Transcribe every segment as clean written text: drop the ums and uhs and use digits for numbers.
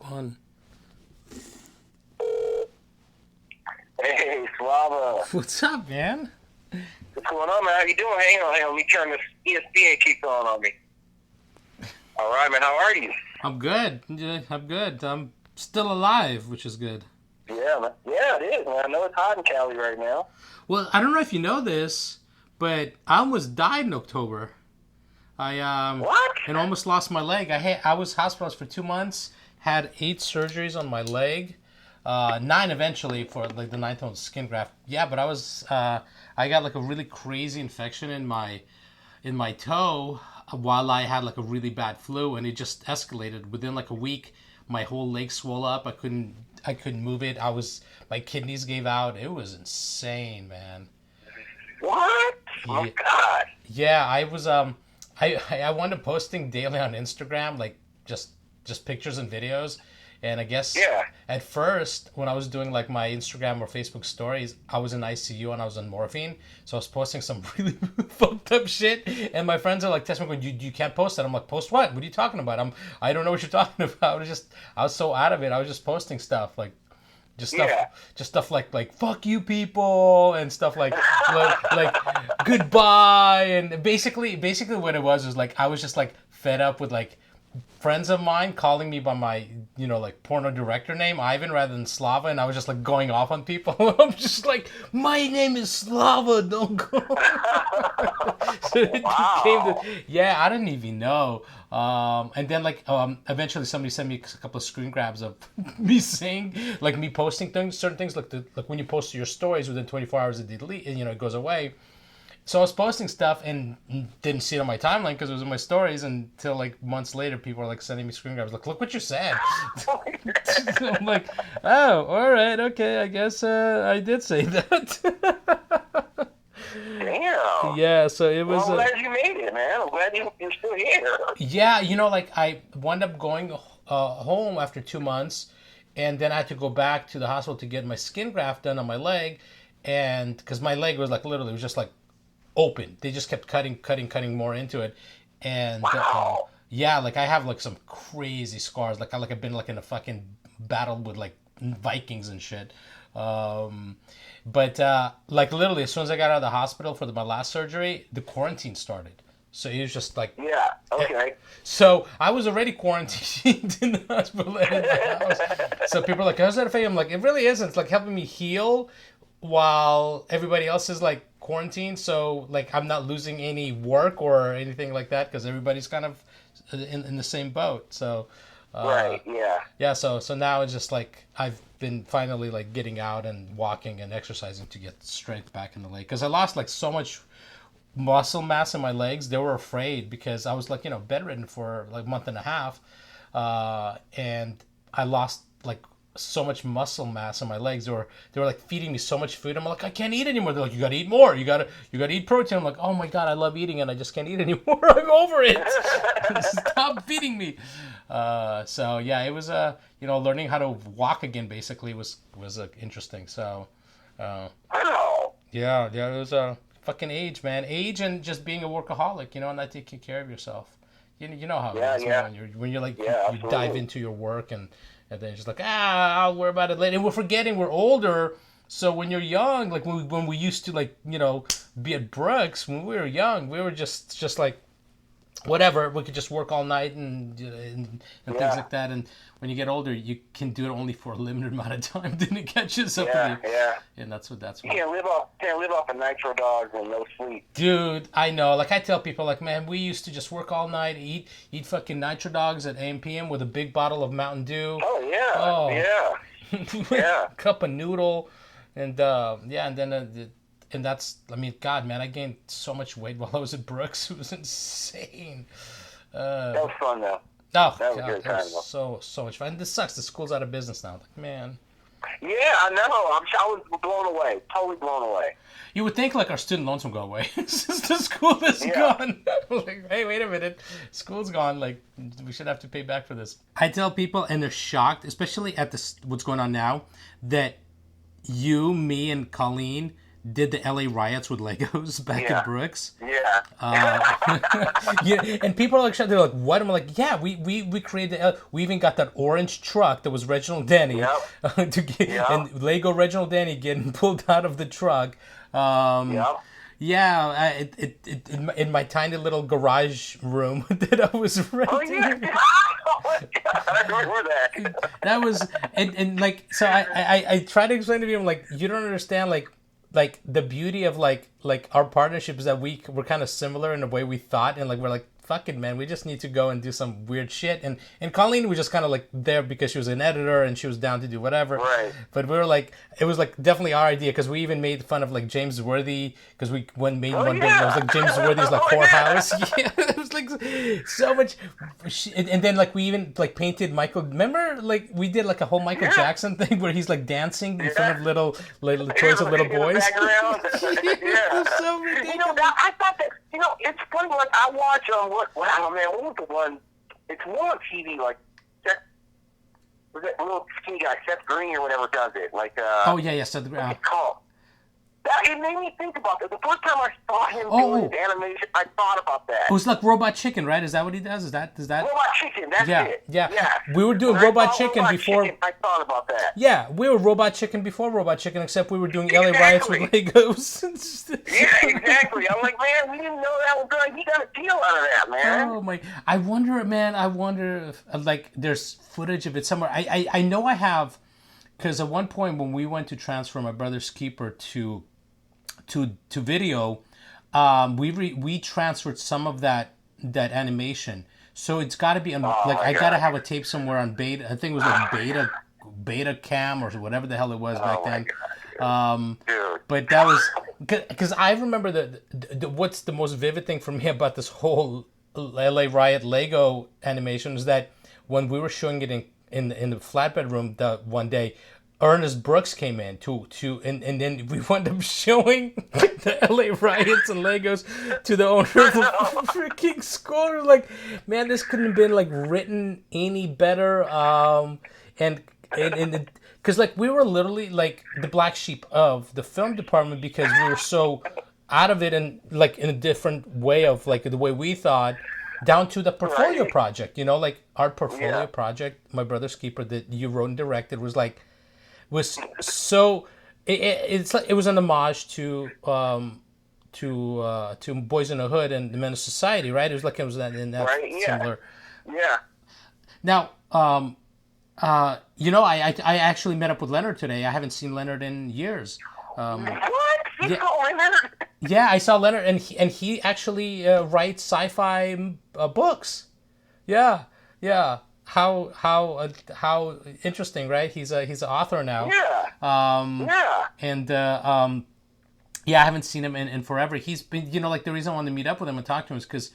One. Hey, Slava. What's up, man? What's going on, man? How you doing? Hang on. Let me turn this ESPN keep going on me. All right, man. How are you? I'm good. I'm good. I'm still alive, which is good. Yeah, man. Yeah, it is, man. I know it's hot in Cali right now. Well, I don't know if you know this, but I almost died in October. What? And almost lost my leg. I was hospitalized for 2 months. Had 8 surgeries on my leg. 9 eventually for like the 9th one skin graft. Yeah, but I got like a really crazy infection in my toe while I had like a really bad flu, and it just escalated within like a week. My whole leg swelled up. I couldn't move it. My kidneys gave out. It was insane, man. What? Oh, my God. Yeah, I wound up posting daily on Instagram, like just pictures and videos. And I guess at first, when I was doing like my Instagram or Facebook stories, I was in ICU and I was on morphine. So I was posting some really fucked up shit. And my friends are like, texting me, you can't post that. I'm like, post what? What are you talking about? I don't know what you're talking about. I was so out of it. I was just posting stuff like, just stuff like fuck you people and stuff like goodbye, and basically what it was like I was just like fed up with like friends of mine calling me by my like porno director name Ivan rather than Slava, and I was just like going off on people. I'm just like, my name is Slava, don't go. So it Wow. I didn't even know. And then eventually somebody sent me a couple of screen grabs of me saying, like me posting certain things like when you post your stories within 24 hours it delete, it goes away. So I was posting stuff and didn't see it on my timeline because it was in my stories until like months later. People are like sending me screen grabs like, look what you said. I'm like, oh, all right, okay, I guess I did say that. Damn. Yeah, so it was. Well, I'm glad you made it, man. I'm glad you're still here. Yeah, like I wound up going home after 2 months, and then I had to go back to the hospital to get my skin graft done on my leg, and because my leg was like literally, it was just like open. They just kept cutting more into it, and Wow. yeah, like I have like some crazy scars. I've been like in a fucking battle with like Vikings and shit. But like literally, as soon as I got out of the hospital for my last surgery, the quarantine started. So it was just like, Yeah, okay. so I was already quarantined in the hospital and in my house. So people are like, how's that affecting? I'm like, it really isn't. It's like helping me heal while everybody else is like quarantined. So like I'm not losing any work or anything like that because everybody's kind of in the same boat. So Right, yeah. yeah, so now it's just like I've been finally like getting out and walking and exercising to get strength back in the leg because I lost like so much muscle mass in my legs. They were afraid because I was like bedridden for like a month and a half, and I lost like so much muscle mass in my legs. They were like feeding me so much food. I'm like, I can't eat anymore. They're like, you gotta eat more. You gotta eat protein. I'm like, oh my god, I love eeating and I just can't eat anymore. I'm over it. Stop feeding me. So yeah, it was learning how to walk again basically was interesting. So Wow. yeah, it was fucking age, man. Age and just being a workaholic, and not taking care of yourself. You know how it is, Yeah. when you're like Yeah, you dive absolutely. into your work and then you're just like, I'll worry about it later. And we're forgetting we're older. So when you're young, like when we used to like be at Brooks when we were young, we were just like whatever, we could just work all night and things like that. And when you get older, you can do it only for a limited amount of time. Then it catches up with you. Yeah. And that's what. You can't live off of nitro dogs and no sleep. Dude, I know. Like I tell people, like, man, we used to just work all night, eat fucking nitro dogs at AM/PM with a big bottle of Mountain Dew. Oh yeah. Yeah. Cup of noodle, and and then and that's, I mean, God, man, I gained so much weight while I was at Brooks. It was insane. That was fun though. Oh, That was God, a good it time was so much fun. And this sucks. The school's out of business now. Like, man. Yeah, I know. I was blown away. Totally blown away. You would think like our student loans would go away since the school is gone. Like, hey, wait a minute, school's gone. Like, we should have to pay back for this. I tell people, and they're shocked, especially at what's going on now, that you, me, and Colleen did the LA riots with Legos back in Brooks. Yeah. Yeah, and people are like, they're like, what? I'm like, yeah, we created, we even got that orange truck that was Reginald Denny, and Lego Reginald Denny getting pulled out of the truck. Yeah, in my tiny little garage room that I was renting. Oh yeah. Oh my God, I remember that. That was and like, so I try to explain to people, like, you don't understand, like the beauty of like our partnership is that we're kind of similar in the way we thought, and like we're like, fuck it, man, we just need to go and do some weird shit. And Colleen was just kind of like there because she was an editor and she was down to do whatever. Right. But we were like, it was like definitely our idea, because we even made fun of like James Worthy, because we one bit, it was like James Worthy's like whorehouse. Yeah, it was like so much. And then like we even like painted Michael. Remember, like we did like a whole Michael Jackson thing where he's like dancing in front of little toys of little boys. It was so ridiculous. You know, I thought that. You know, it's funny. Like I watch what was the one? It's one on TV. Like was that little skinny guy, Seth Green or whatever, does it? Like oh yeah, Seth Green. What's it called? It made me think about that. The first time I saw him doing his animation, I thought about that. It was like Robot Chicken, right? Is that what he does? Is that? Robot Chicken, that's it. Yeah. We were doing Robot Chicken before. Chicken, I thought about that. Yeah, we were Robot Chicken before Robot Chicken, except we were doing LA Riots with Legos. Yeah, exactly. I'm like, man, we didn't know that was good. He got a deal out of that, man. Oh my! I wonder if like there's footage of it somewhere. I know I have, because at one point when we went to transfer my brother's keeper to video, we transferred some of that animation, so it's got to be on I gotta have a tape somewhere on beta. I think it was like beta cam or whatever the hell it was back then. But that was because I remember the what's the most vivid thing for me about this whole LA Riot Lego animation is that when we were showing it in the flatbed room that one day, Ernest Brooks came in and then we wound up showing the LA Riots and Legos to the owner of the freaking school. We're like, man, this couldn't have been like written any better. And because like we were literally like the black sheep of the film department, because we were so out of it, and like in a different way of like the way we thought, down to the portfolio project. You know, like our portfolio project, my brother's keeper that you wrote and directed was so it's like it was an homage to Boys in the Hood and the Menace Society, right? It was like it was that similar. Yeah. Now, you know, I actually met up with Leonard today. I haven't seen Leonard in years. What? You saw Leonard? Yeah, I saw Leonard, and he actually writes sci-fi books. Yeah. How interesting, right? He's an author now. Yeah. And I haven't seen him in forever. He's been, you know, like the reason I wanted to meet up with him and talk to him is because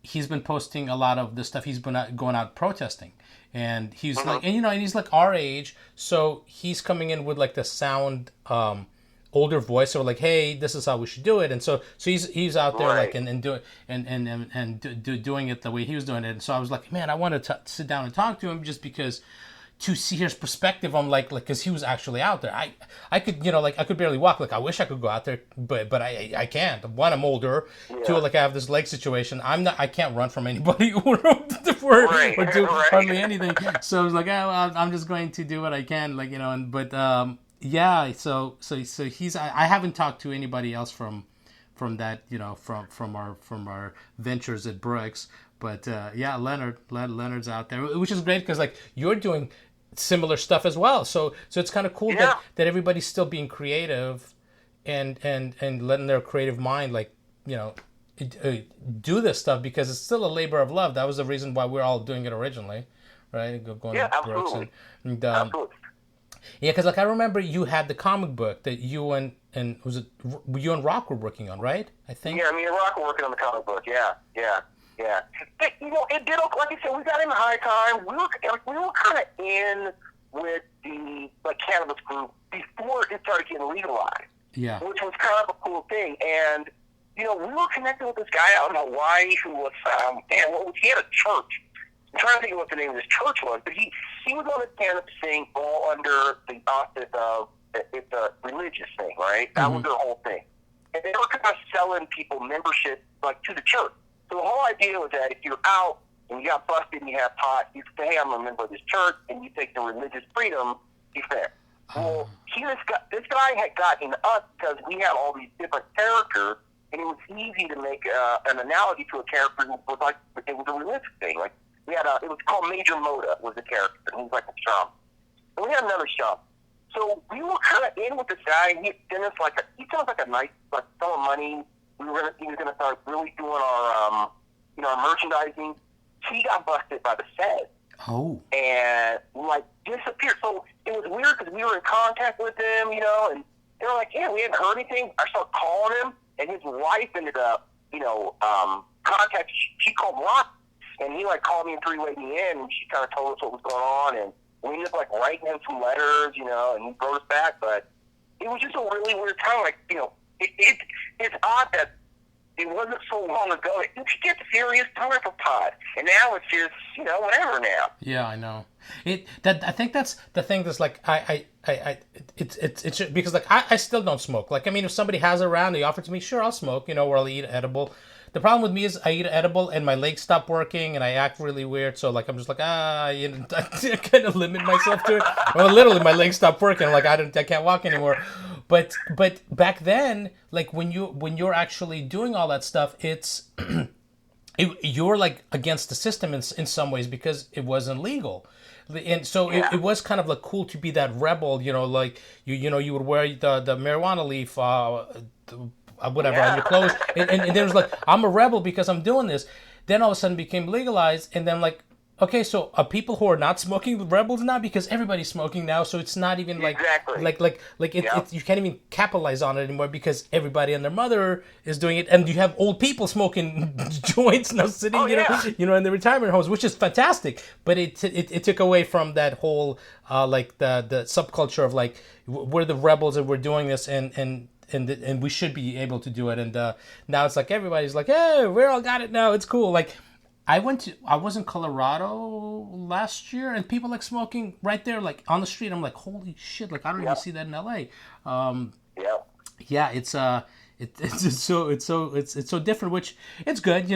he's been posting a lot of the stuff he's been going out protesting, and he's like, and you know, and he's like our age, so he's coming in with like the sound older voice, or like, hey, this is how we should do it, and so he's out there like and doing it the way he was doing it, and so I was like, man, I wanted to sit down and talk to him just because to see his perspective on like because he was actually out there. I could, you know, like I could barely walk. Like I wish I could go out there, but I can't. One, I'm older. Two, like I have this leg situation. I can't run from anybody or do hardly anything. So I was like, I'm just going to do what I can, like, you know. And but yeah, so he's. I haven't talked to anybody else from that, you know, from our ventures at Brooks. But yeah, Leonard's out there, which is great because like you're doing similar stuff as well. So it's kind of cool that everybody's still being creative and letting their creative mind, like, you know, do this stuff, because it's still a labor of love. That was the reason why we're all doing it originally, right? Going to Brooks and absolutely. Yeah, because like I remember you had the comic book that you and was it you and Rock were working on, right? I think. Yeah, me and Rock were working on the comic book. Yeah. But, you know, it did, like I said, we got in the high time. We were kind of in with the cannabis group before it started getting legalized. Yeah. Which was kind of a cool thing. And, you know, we were connected with this guy out in Hawaii who was, he had a church. I'm trying to think of what the name of this church was, but he was on the cannabis thing all under the auspice of it's a religious thing, right? That was their whole thing. And they were kind of selling people membership, like, to the church. So the whole idea was that if you're out and you got busted and you have pot, you say, hey, I'm a member of this church, and you take the religious freedom, you fair. Well, this guy had gotten us because we had all these different characters, and it was easy to make an analogy to a character who was like, it was a religious thing. Like, we had it was called Major Moda was the character, and he was like a chum. And we had another chum. So we were kind of in with this guy, and he sent us he sent us like a nice, like, sum of money. He was gonna start really doing our, our merchandising. He got busted by the Fed. Oh. And, like, disappeared. So it was weird because we were in contact with them, and they were like, yeah, we hadn't heard anything. I started calling him, and his wife ended up, contact. She called Rock, and he, like, called me and three-wayed me in, and she kind of told us what was going on, and we ended up, like, writing him some letters, and he wrote us back, but it was just a really weird time. Like, it's odd that it wasn't so long ago. It get serious time for pod, and now it's just whatever now. Yeah, I know. I think that's the thing. That's like it's because like I still don't smoke. Like, I mean, if somebody has it around, they offer it to me, sure, I'll smoke. Or I'll eat edible. The problem with me is I eat edible and my legs stop working and I act really weird. So like I'm just like I kind of limit myself to it. Well, literally my legs stop working. I'm like I can't walk anymore. But back then, like when you're actually doing all that stuff, it's you're like against the system in some ways because it wasn't legal. And so it was kind of like cool to be that rebel, like you would wear the marijuana leaf, whatever on your clothes, and then it was like I'm a rebel because I'm doing this. Then all of a sudden it became legalized, and then like okay, so are people who are not smoking rebels now because everybody's smoking now? So it's not even like it's you can't even capitalize on it anymore because everybody and their mother is doing it, and you have old people smoking joints now sitting, in the retirement homes, which is fantastic. But it took away from that whole like the subculture of like we're the rebels and we're doing this and we should be able to do it. And now it's like everybody's like, hey, we all got it now. It's cool. Like. I was in Colorado last year, and people like smoking right there, like on the street. I'm like, holy shit! Like I don't even see that in LA. Yeah, it's so different, which it's good,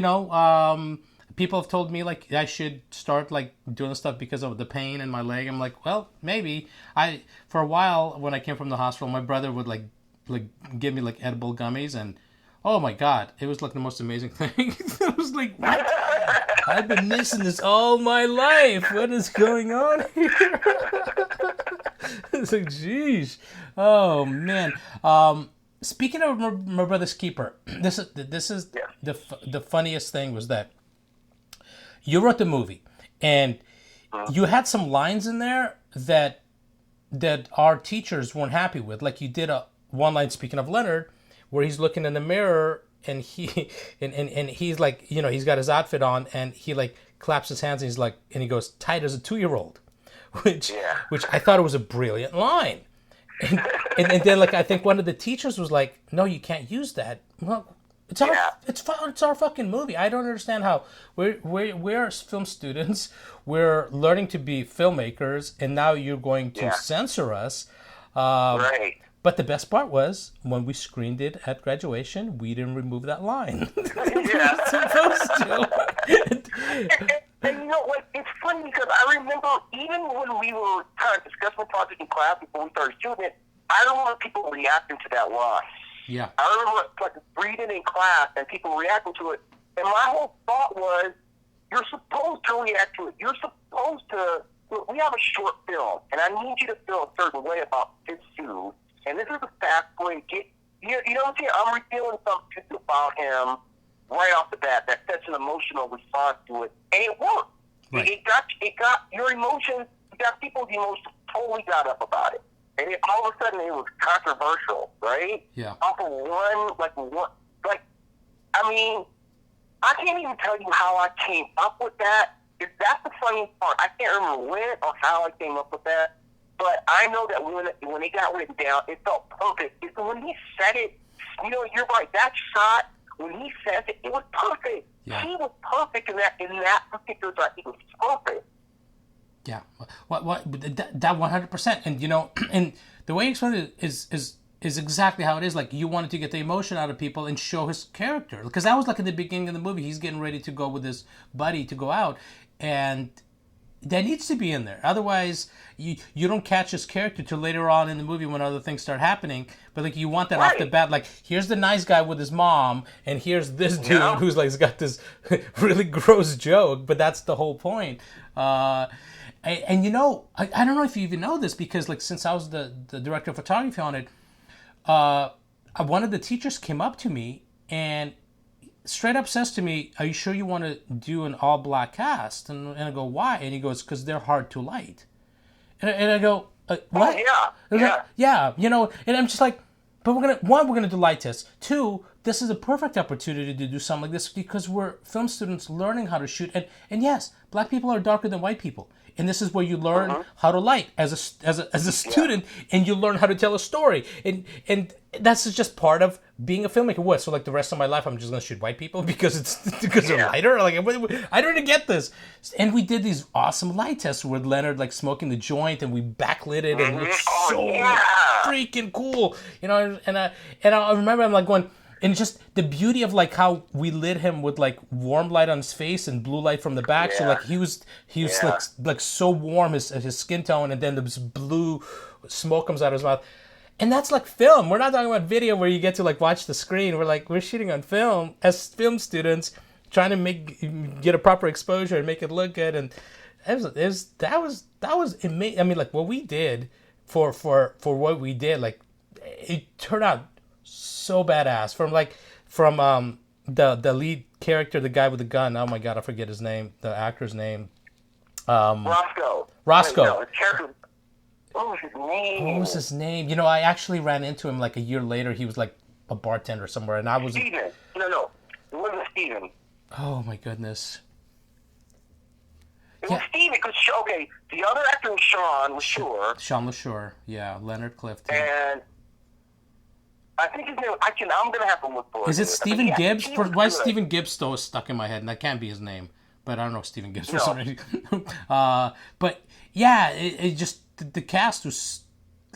People have told me like I should start like doing stuff because of the pain in my leg. I'm like, well, maybe. For a while when I came from the hospital, my brother would like give me like edible gummies, and oh my god, it was like the most amazing thing. It was like, what? I've been missing this all my life. What is going on here? It's like, geez. Oh man. Speaking of my brother's keeper, this is the funniest thing was that you wrote the movie, and you had some lines in there that our teachers weren't happy with. Like you did one line, speaking of Leonard, where he's looking in the mirror and he's like, he's got his outfit on and he like claps his hands and he's like, and he goes, tight as a 2-year-old, which I thought it was a brilliant line. And then like I think one of the teachers was like, no, you can't use that. Well, it's our fucking movie. I don't understand how we're film students. We're learning to be filmmakers, and now you're going to censor us. Right. But the best part was when we screened it at graduation, we didn't remove that line. We were supposed to. And like it's funny because I remember even when we were kind of discussing the project in class before we started shooting it, I remember people reacting to that line. Yeah. I remember like reading in class and people reacting to it, and my whole thought was, you're supposed to react to it. You're supposed to. Look, we have a short film, and I need you to feel a certain way about this dude. And this is a fast way to get, you know what I'm saying? I'm revealing something about him right off the bat that sets an emotional response to it. And it worked. Right. It got your emotions, you got people's emotions totally got up about it. And all of a sudden it was controversial, right? Yeah. Off of I mean, I can't even tell you how I came up with that. That's the funny part. I can't remember when or how I came up with that. But I know that when it got written down, it felt perfect. It's when he said it, you're right. That shot, when he says it, it was perfect. Yeah. He was perfect in that particular shot. He was perfect. Yeah. That 100%. And, and the way you explained it is exactly how it is. Like, you wanted to get the emotion out of people and show his character. Because that was like in the beginning of the movie. He's getting ready to go with his buddy to go out. And that needs to be in there. Otherwise, you don't catch his character till later on in the movie when other things start happening. But like, you want that off the bat. Like, here's the nice guy with his mom, and here's this dude who's like got this really gross joke. But that's the whole point. And I don't know if you even know this, because like, since I was the director of photography on it, one of the teachers came up to me and straight up says to me, "Are you sure you want to do an all black cast?" And I go, "Why?" And he goes, "Because they're hard to light." And I go, "What?" Oh, yeah. Yeah, and I'm just like, but we're gonna do light tests. Two, this is a perfect opportunity to do something like this, because we're film students learning how to shoot. And yes, black people are darker than white people. And this is where you learn how to light as a student, and you learn how to tell a story. And that's just part of being a filmmaker. What? So like, the rest of my life, I'm just gonna shoot white people because they're lighter? Like, I don't even get this. And we did these awesome light tests with Leonard like smoking the joint, and we backlit it, and it's so freaking cool. And I remember I'm like going. And just the beauty of like how we lit him with like warm light on his face and blue light from the back. So like he was like so warm, his skin tone, and then this blue smoke comes out of his mouth. And that's like film. We're not talking about video where you get to like watch the screen. We're shooting on film as film students, trying to get a proper exposure and make it look good. And that was amazing. I mean, like, what we did for what we did, like, it turned out so badass. From the lead character, the guy with the gun. Oh my god, I forget his name. The actor's name. Roscoe. Wait, no, his character. What was his name? I actually ran into him like a year later. He was like a bartender somewhere, and I was Steven. No, it wasn't Steven. Oh my goodness. It was Steven, because the other actor was Sean LaSure. Sean LaSure, yeah, Leonard Clifton. And I think his name. I'm gonna have to look for it. Is it Stephen Gibbs? Why is Stephen Gibbs still stuck in my head? And that can't be his name. But I don't know Stephen Gibbs for some reason. But yeah, it just the cast was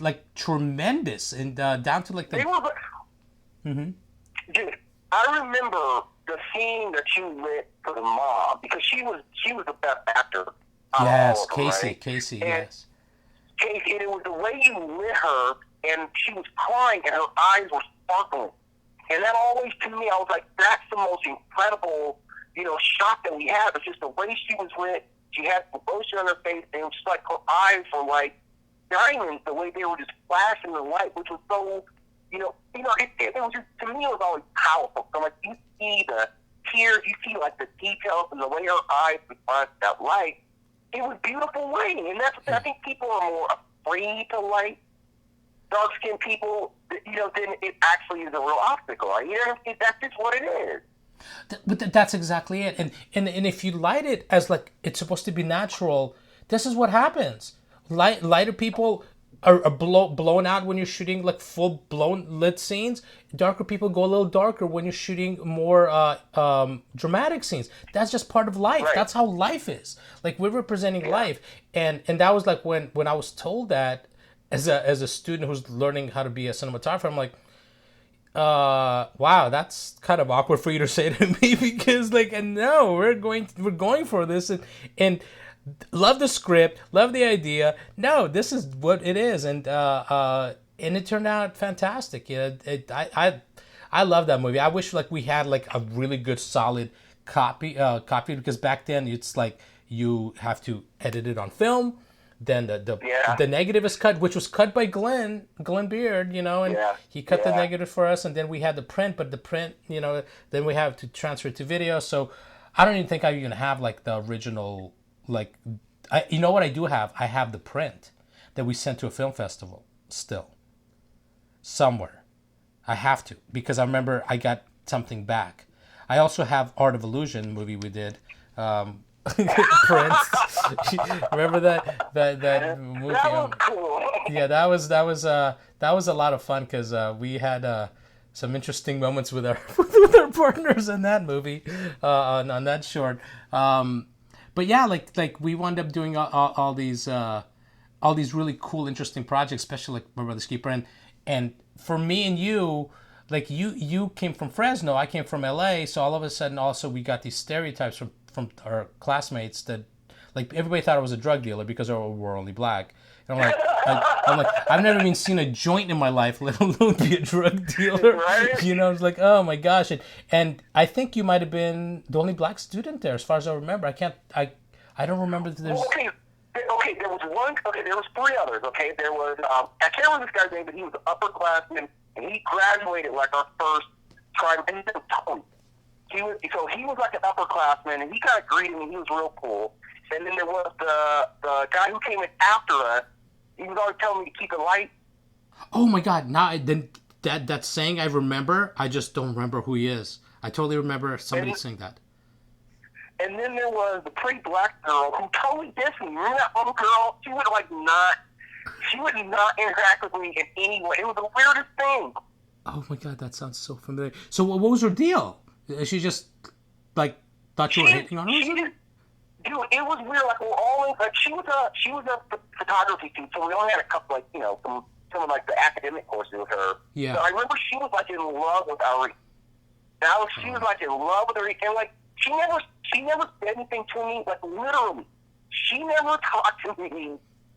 like tremendous, and down to like the. Dude, I remember the scene that you lit for the mom, because she was the best actor. Yes, Casey. Right? Casey. And yes. Casey, and it was the way you lit her. And she was crying, and her eyes were sparkling. And that always, to me, I was like, that's the most incredible, shot that we have. It's just the way she was lit. She had emotion on her face, and it was just like her eyes were like diamonds, the way they were just flashing the light, which was so, it was just, to me, it was always powerful. So, like, you see the tears, you see, like, the details, and the way her eyes respond to that light. It was beautiful lighting, and that's, I think people are more afraid to light dark-skinned people, then it actually is a real obstacle. That's just what it is. But that's exactly it. And if you light it as like it's supposed to be natural, this is what happens. Lighter people are blown out when you're shooting like full-blown lit scenes. Darker people go a little darker when you're shooting more dramatic scenes. That's just part of life. Right. That's how life is. Like, we're representing life. And that was like when I was told that, as a student who's learning how to be a cinematographer, I'm like, wow, that's kind of awkward for you to say to me, because like, and no, we're going for this, and love the script, love the idea. No, this is what it is, and it turned out fantastic. I love that movie. I wish like we had like a really good solid copy, because back then it's like you have to edit it on film. Then the negative is cut, which was cut by Glenn Beard, and he cut the negative for us, and then we had the print, but the print, then we have to transfer it to video. So I don't even think I even have like the original, like, what I do have? I have the print that we sent to a film festival still somewhere. I have to, because I remember I got something back. I also have Art of Illusion movie we did. Prince. Remember that movie? That was cool. Yeah, that was a lot of fun, because we had some interesting moments with our partners in that movie on that short. but yeah, like we wound up doing all these really cool, interesting projects, especially like My Brother's Keeper, and for me and you, like you came from Fresno, I came from LA, so all of a sudden also we got these stereotypes from our classmates that like everybody thought I was a drug dealer because we're only black. And I'm like, I've never even seen a joint in my life, let alone be a drug dealer. Right? You know, it's like, oh my gosh. And I think you might have been the only black student there, as far as I remember. I don't remember that there's... Okay, there was one, okay, there was three others, okay? There was, I can't remember this guy's name, but he was an upperclassman, and he graduated like our first time, and his name was Tony. He was like an upperclassman, and he kind of greeted me, he was real cool. And then there was the guy who came in after us. He was always telling me to keep it light. Oh my God! Now then, that saying I remember. I just don't remember who he is. I totally remember somebody saying that. And then there was the pretty black girl who totally dissed me. Remember that little girl? She would not interact with me in any way. It was the weirdest thing. Oh my God, that sounds so familiar. So what was her deal? She just like thought you were hitting on her? Dude, it was weird. Like we're all in, like she was a photography student, so we only had a couple, like, you know, some of like the academic courses with her. Yeah. So I remember she was like in love with Ari. She was like in love with Ari, and like she never said anything to me. Like literally, she never talked to me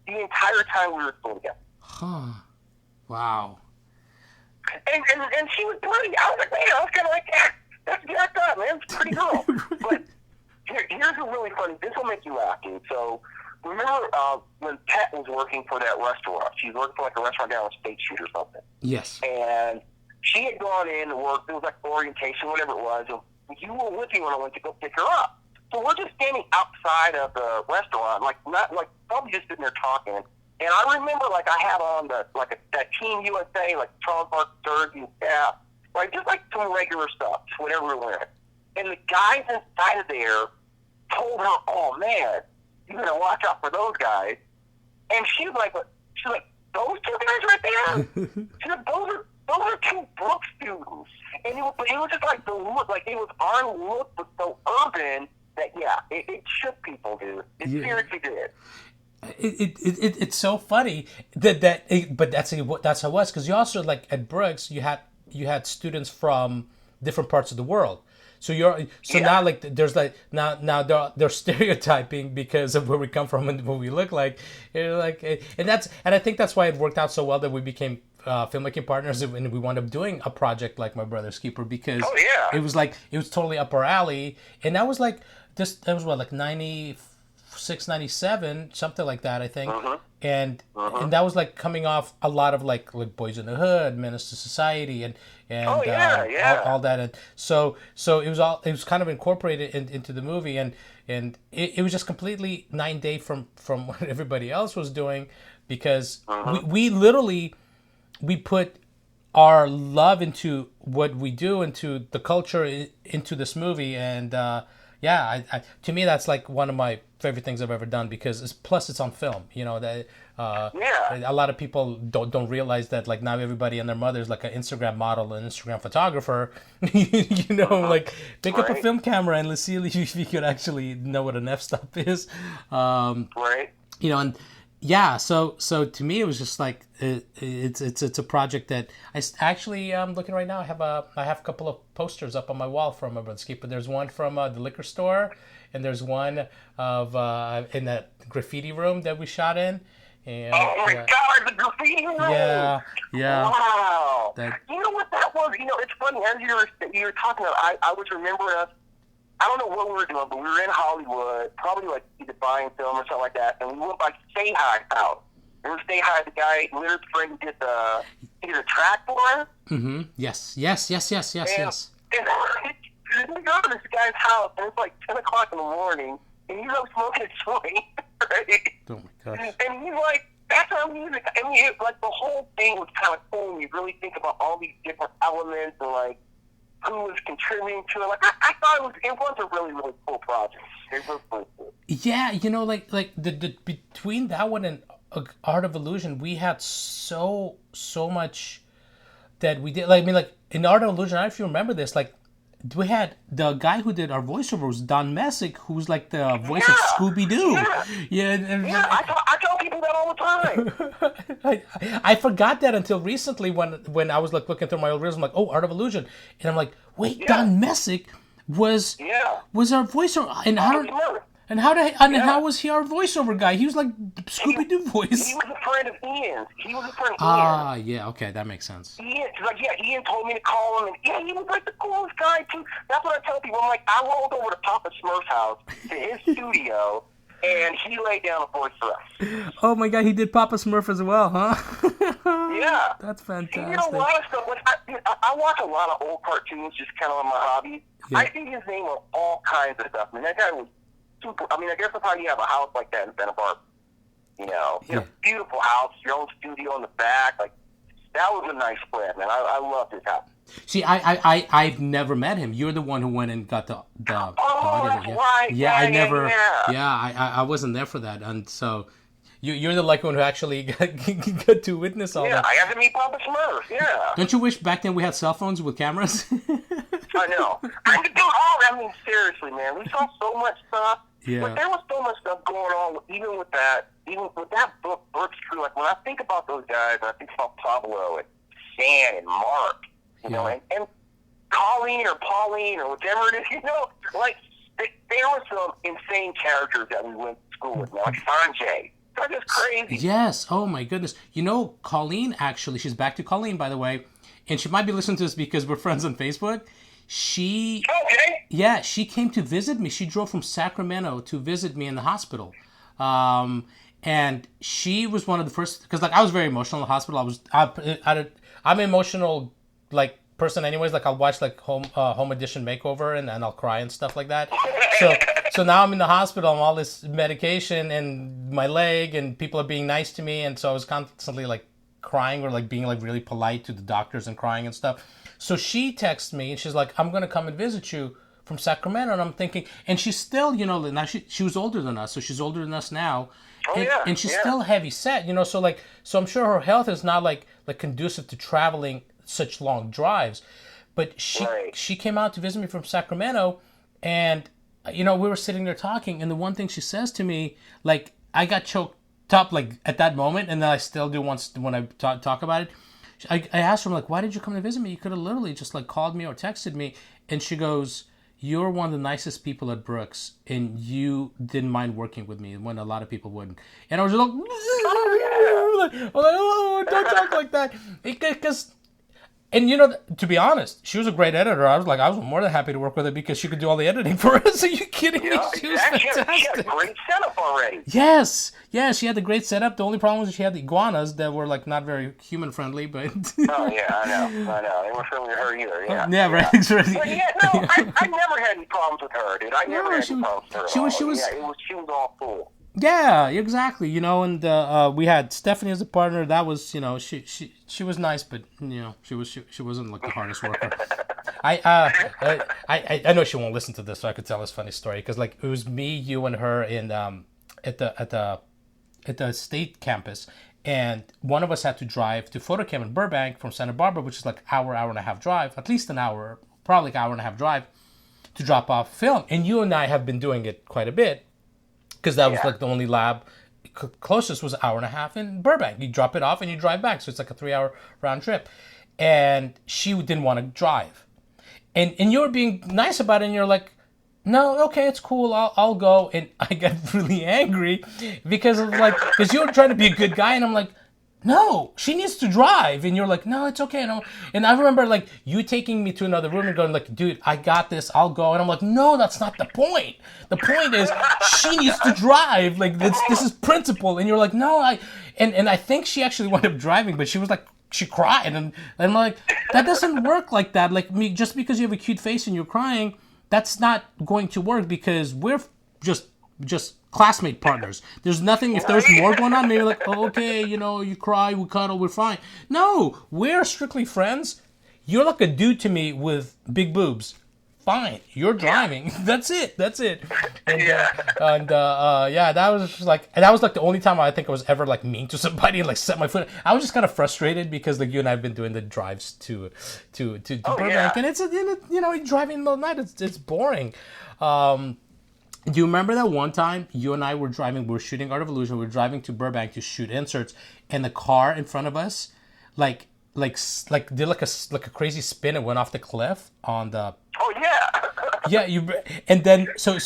the entire time we were still together. Huh. Wow. And she was pretty. I was like, man, I was kind of like, that's jacked up, man. It's a pretty girl. But here's a really funny. This will make you laugh, dude. So remember when Pet was working for that restaurant? She was working for like a restaurant down on State Street or something. Yes. And she had gone in and worked. It was like orientation, whatever it was. And you were with me when I went to go pick her up. So we're just standing outside of the restaurant, like not like probably just sitting there talking. And I remember like I had on that Team USA, like Charles Barkley jersey and stuff, like just like some regular stuff, just whatever we were wearing. And the guys inside of there told her, "Oh man, you gotta watch out for those guys." And she's like, "Those two guys right there?" She's like, "Those are two Brooks students." And it was just like the look, like it was our look was so urban that it shook people, dude. It seriously did. It's so funny but that's how it was, because you also, like at Brooks, you had students from different parts of the world. So now like there's like now they're stereotyping because of where we come from and what we look like. You're like, and I think that's why it worked out so well that we became filmmaking partners, and we wound up doing a project like My Brother's Keeper, because it was totally up our alley. And that was like that was what, like 96, 97, something like that, I think. And that was like coming off a lot of like Boys in the Hood, Menace to Society, and all that. And so it was kind of incorporated into the movie, and it was just completely 9-day from what everybody else was doing, because we literally put our love into what we do, into the culture, into this movie. And I to me that's like one of my favorite things I've ever done, because it's on film. You know that a lot of people don't realize that, like, now everybody and their mother's like an Instagram model, an Instagram photographer. You know, like pick up a film camera and let's see if you could actually know what an f-stop is. Right. You know, and so to me it was just like it's a project that I actually looking right now. I have a couple of posters up on my wall from My Brother's Keeper. There's one from the liquor store, and there's one of in that graffiti room that we shot in. And, oh my God, the graffiti room! Yeah. Wow. You know what that was? You know, it's funny. As you were talking about, I was remembering us. I don't know what we were doing, but we were in Hollywood, probably like either buying film or something like that, and we went by Stay High's house. Remember Stay High, the guy, Leonard's friend, did the track for us? Mm-hmm. Yes. And we go to this guy's house, and it's like 10 o'clock in the morning, and he's up smoking a joint, right? Oh my gosh. And he's like, that's our music. I mean, like the whole thing was kind of cool, and you really think about all these different elements, and like, who was contributing to it. Like I thought it was a really, really cool project. It was really cool. Yeah, you know, like the between that one and Art of Illusion, we had so much that we did. Like, I mean, like in Art of Illusion, I don't know if you remember this. Like we had the guy who did our voiceover was Don Messick, who's like the voice of Scooby-Doo. Yeah, I tell people that all the time. I forgot that until recently when I was like looking through my old reels. I'm like, oh, Art of Illusion, and I'm like, wait, Don Messick was our voiceover, and how was he our voiceover guy? He was like Scooby-Doo voice. He was a friend of Ian's. Yeah, okay, that makes sense. Ian told me to call him, and he was like the coolest guy too. That's what I tell people. I'm like, I rolled over to Papa Smurf's house to his studio, and he laid down a voice for us. Oh my God, he did Papa Smurf as well, huh? Yeah, that's fantastic. He did a lot of stuff. Like, I watch a lot of old cartoons, just kind of on my hobby. Yeah. I see his name on all kinds of stuff. I mean, that guy was super. I mean, I guess that's how you have a house like that in Santa Barbara. You know, a beautiful house, your own studio in the back. Like, that was a nice spread, man. I loved his house. See, I've never met him. You're the one who went and got the audio. That's right. I wasn't there for that, and so you're the lucky one who actually got to witness all that. Yeah, I got to meet Papa Smurf. Yeah. Don't you wish back then we had cell phones with cameras? I know. I mean, seriously, man, we saw so much stuff. Yeah. But there was so much stuff going on, even with that book, Brooks Crew. Like, when I think about those guys, I think about Pablo and Stan and Mark, you know, and Colleen or Pauline or whatever it is, you know, like, there were some insane characters that we went to school with, like Sanjay. They're just crazy. Yes. Oh, my goodness. You know, Colleen, actually, she's back to Colleen, by the way, and she might be listening to this because we're friends on Facebook. She came to visit me. She drove from Sacramento to visit me in the hospital. And she was one of the first, because like I was very emotional in the hospital. I'm an emotional like person anyways. Like I'll watch like home edition makeover and I'll cry and stuff like that. So now I'm in the hospital on all this medication and my leg and people are being nice to me. And so I was constantly like crying or like being like really polite to the doctors and crying and stuff. So she texts me and she's like, I'm going to come and visit you from Sacramento. And I'm thinking, and she's still, you know, now she was older than us. So she's older than us now. And she's still heavy set, you know, so I'm sure her health is not like conducive to traveling such long drives. But she came out to visit me from Sacramento and, you know, we were sitting there talking. And the one thing she says to me, like, I got choked up like at that moment. And then I still do once when I talk about it. I asked her, like, why did you come to visit me? You could have literally just, like, called me or texted me. And she goes, you're one of the nicest people at Brooks, and you didn't mind working with me when a lot of people wouldn't. And I was just like, oh, don't talk like that. Because, and, you know, to be honest, she was a great editor. I was more than happy to work with her because she could do all the editing for us. Are you kidding me? She was fantastic. She had a great setup already. Yes, she had the great setup. The only problem was she had the iguanas that were like not very human friendly, but oh yeah, I know. They weren't friendly to her either. Right. But I never had any problems with her, dude. I never had any problems with her. She was all cool. Yeah, exactly. You know, and we had Stephanie as a partner. That was, you know, she was nice, but you know, she wasn't like the hardest worker. I know she won't listen to this, so I could tell this funny story because like it was me, you, and her in at the state campus, and one of us had to drive to photocam in Burbank from Santa Barbara, which is like hour and a half drive, at least an hour, probably like hour and a half drive, to drop off film. And you and I have been doing it quite a bit. Because that was like the only lab closest was an hour and a half in Burbank. You drop it off and you drive back. So it's like a 3-hour round trip. And she didn't want to drive. And you were being nice about it. And you're like, no, okay, it's cool. I'll go. And I got really angry because you were trying to be a good guy. And I'm like, no, she needs to drive. And you're like, no, it's okay. No. And I remember like you taking me to another room and going like, dude, I got this. I'll go. And I'm like, no, that's not the point. The point is she needs to drive. Like this is principle. And you're like, no, and I think she actually wound up driving, but she was like, she cried. And I'm like, that doesn't work like that. Like just because you have a cute face and you're crying, that's not going to work because we're just classmate partners. There's nothing, if there's more going on, maybe like, oh, okay, you know, you cry, we cuddle, we're fine. No, we're strictly friends. You're like a dude to me with big boobs. fine. You're driving. That's it. And Yeah. that was just like, and that was like the only time I think I was ever like mean to somebody and like set my foot. I was just kind of frustrated because like you and I have been doing the drives to Burbank, and it's driving in the middle of the night. It's boring. Do you remember that one time you and I were driving? We were shooting Art of Illusion. We were driving to Burbank to shoot inserts, and the car in front of us, like did like a crazy spin and went off the cliff on the. Oh yeah. Yeah, and then so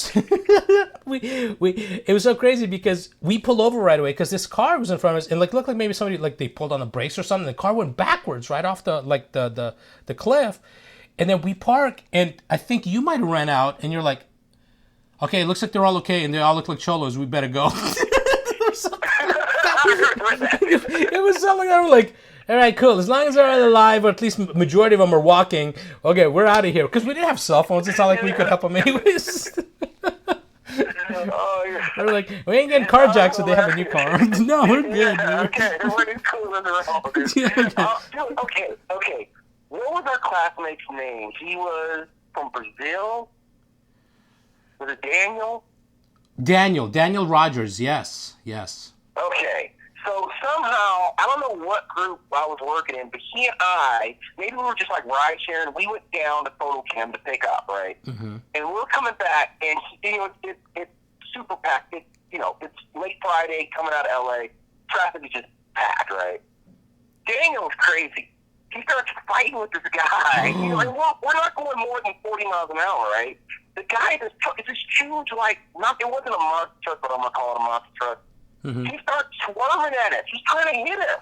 we it was so crazy because we pulled over right away because this car was in front of us and like looked like maybe somebody like they pulled on the brakes or something. The car went backwards right off the cliff, and then we park and I think you might have ran out and you're like, okay, it looks like they're all okay and they all look like cholos. We better go. It was something I was like, all right, cool. As long as they're alive, or at least majority of them are walking, okay, we're out of here. Because we didn't have cell phones. It's not like we could help them anyways. We're like, we ain't getting carjacked, so they have a new car. No, we're good. Yeah, okay, everybody's cool in their own. Okay. What was our classmate's name? He was from Brazil. Was it Daniel? Daniel Rogers. Yes. Okay. So somehow, I don't know what group I was working in, but he and I, maybe we were just like ride sharing, we went down to Photochem to pick up, right? Mm-hmm. And we're coming back, and it's super packed. It's late Friday, coming out of LA. Traffic is just packed, right? Daniel's crazy. He starts fighting with this guy. He's like, well, we're not going more than 40 miles an hour, right? The guy is this huge, it wasn't a monster truck, but I'm going to call it a monster truck. Mm-hmm. He starts swerving at us. He's trying to hit us.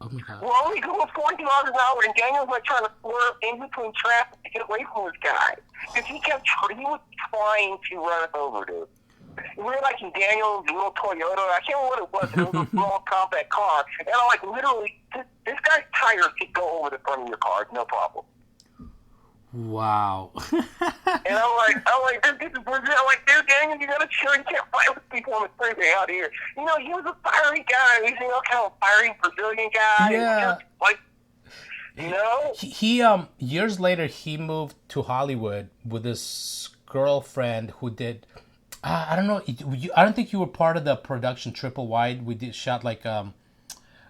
Oh my God. We're only going 40 miles an hour, and Daniel's like trying to swerve in between traffic to get away from this guy. Because he was trying to run us over, dude. We were like in Daniel's little Toyota. I can't remember what it was. It was a small compact car. And I'm like, literally, this guy's tires could go over the front of your car. No problem. Wow. And I'm like, this is Brazil. I'm like, dude, Daniel, you gotta chill. You can't fight with people on the freeway out here. He was a fiery guy. He's kind of fiery Brazilian guy. Yeah. He years later, he moved to Hollywood with this girlfriend who did. I don't know. I don't think you were part of the production Triple Wide. We shot like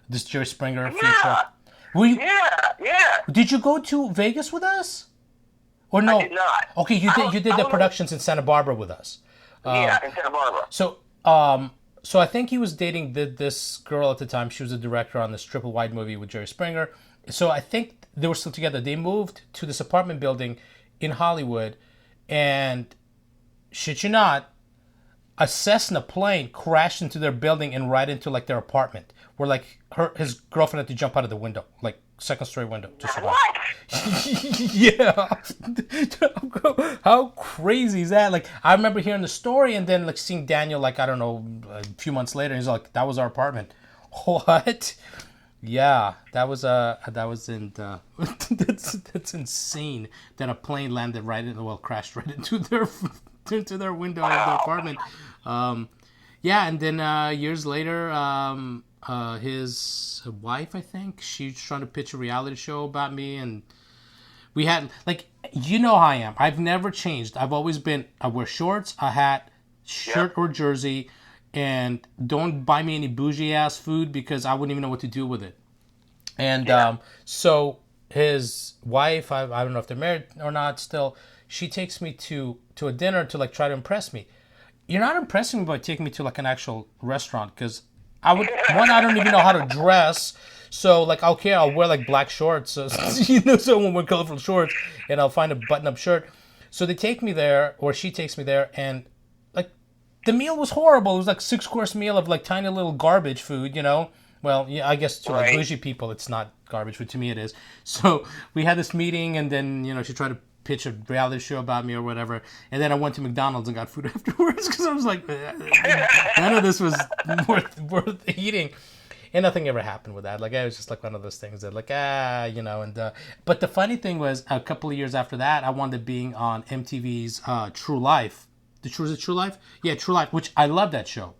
this Jerry Springer feature. Were you? Yeah. Did you go to Vegas with us? Or no? I did not. Okay, you did the productions in Santa Barbara with us. In Santa Barbara. So I think he was dating this girl at the time. She was a director on this Triple Wide movie with Jerry Springer. So I think they were still together. They moved to this apartment building in Hollywood, and shit you not, a Cessna plane crashed into their building and right into like their apartment, where like his girlfriend had to jump out of the window, like second story window to survive. What? Yeah. How crazy is that? Like I remember hearing the story and then like seeing Daniel like I don't know a few months later and he's like that was our apartment. What? Yeah, that was in that's insane that a plane landed crashed right into their window of the apartment. Yeah, and then years later, his wife, I think, she's trying to pitch a reality show about me, and we had like how I am. I've never changed. I've always been. I wear shorts, a hat, shirt or jersey, and don't buy me any bougie ass food because I wouldn't even know what to do with it. And so his wife, I don't know if they're married or not. Still, she takes me to a dinner to like try to impress me. You're not impressing me by taking me to like an actual restaurant because I don't even know how to dress. So like, okay, I'll wear like black shorts, so someone wear colorful shorts, and I'll find a button-up shirt. So they take me there, or she takes me there, and like the meal was horrible. It was like 6-course meal of like tiny little garbage food, Well, yeah, I guess to like bougie people, it's not garbage, but to me it is. So we had this meeting, and then she tried to pitch a reality show about me or whatever, and then I went to McDonald's and got food afterwards because I was like, none of this was worth eating, and nothing ever happened with that. Like I was just like one of those things that like and but the funny thing was a couple of years after that, I wound up being on MTV's True Life. Was it True Life? Yeah, True Life, which I love that show.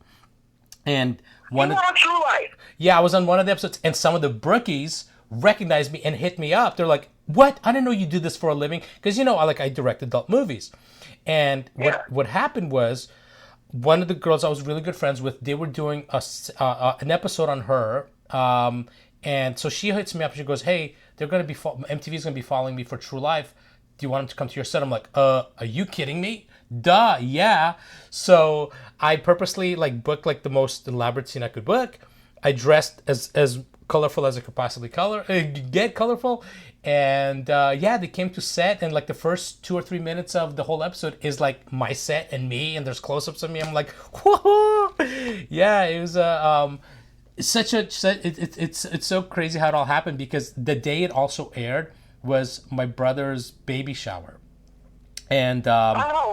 And on True Life. Yeah, I was on one of the episodes, and some of the brookies recognized me and hit me up. They're like, what? I didn't know you do this for a living. Because, I direct adult movies. And what happened was, one of the girls I was really good friends with, they were doing an episode on her. And so she hits me up and she goes, hey, they're going to be, MTV's going to be following me for True Life. Do you want them to come to your set? I'm like, are you kidding me? Duh, yeah. So I purposely booked the most elaborate scene I could book. I dressed as colorful as I could possibly get colorful. And they came to set, and the first 2 or 3 minutes of the whole episode is my set and me, and there's close-ups of me. I'm like, whoa! Yeah, it was it's so crazy how it all happened, because the day it also aired was my brother's baby shower. And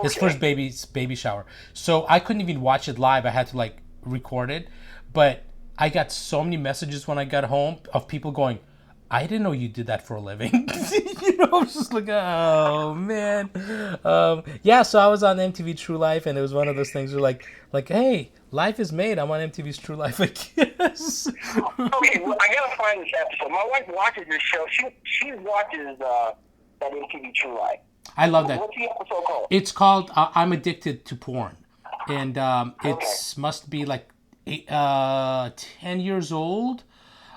his first baby shower. So I couldn't even watch it live. I had to record it. But I got so many messages when I got home of people going, I didn't know you did that for a living. I was just like, oh man. So I was on MTV True Life, and it was one of those things where hey, life is made. I'm on MTV's True Life, I guess. Okay, well, I gotta find this episode. My wife watches this show. She watches that MTV True Life. I love that. What's the episode called? It's called I'm Addicted to Porn. And it must be 10 years old.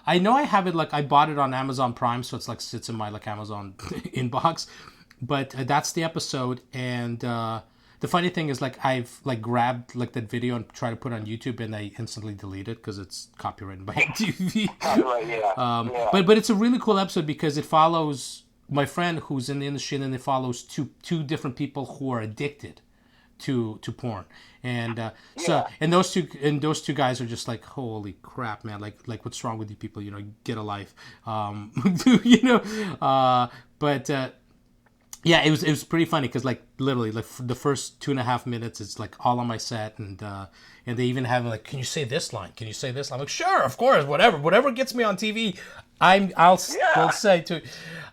I know I have it, I bought it on Amazon Prime, so it's sits in my Amazon inbox. But that's the episode. And the funny thing is I've grabbed that video and tried to put it on YouTube, and I instantly delete it because it's copyrighted by MTV. Right, yeah. But it's a really cool episode because it follows my friend who's in the industry, and then it follows two different people who are addicted to porn. And and those two guys are just holy crap, man, what's wrong with you people, get a life. It was pretty funny because literally the first 2.5 minutes it's all on my set, and they even have can you say this line, I'm like, sure, of course, whatever gets me on TV, I'll say to.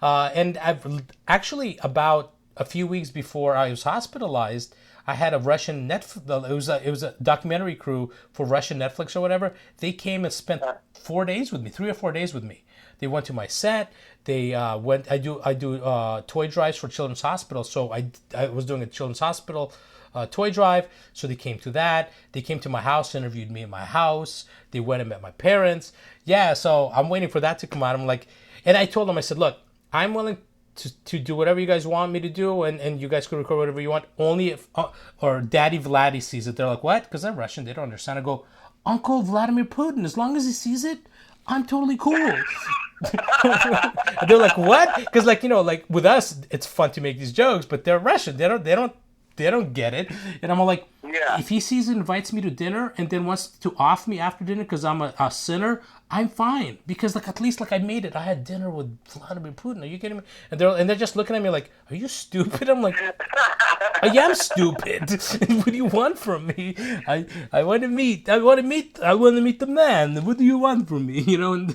And I've actually, about a few weeks before I was hospitalized, I had a Russian it was a documentary crew for Russian Netflix or whatever. They came and spent 4 days with me, 3 or 4 days with me. They went to my set. They went. I do toy drives for Children's Hospital. So I was doing a Children's Hospital toy drive. So they came to that. They came to my house, interviewed me in my house. They went and met my parents. Yeah. So I'm waiting for that to come out. I'm and I told them, I said, look, I'm willing to do whatever you guys want me to do, and you guys can record whatever you want, only if or Daddy Vladdy sees it. They're like, what? Because they're Russian, they don't understand. I go, Uncle Vladimir Putin, as long as he sees it, I'm totally cool. They're like, what? Because with us, it's fun to make these jokes, but they're Russian. They don't get it. And I'm all like, if he sees it, invites me to dinner, and then wants to off me after dinner because I'm a sinner, I'm fine, because at least I made it. I had dinner with Vladimir Putin. Are you kidding me? And they're just looking at me like, are you stupid? I'm like, I am stupid. What do you want from me? I want to meet the man. What do you want from me? And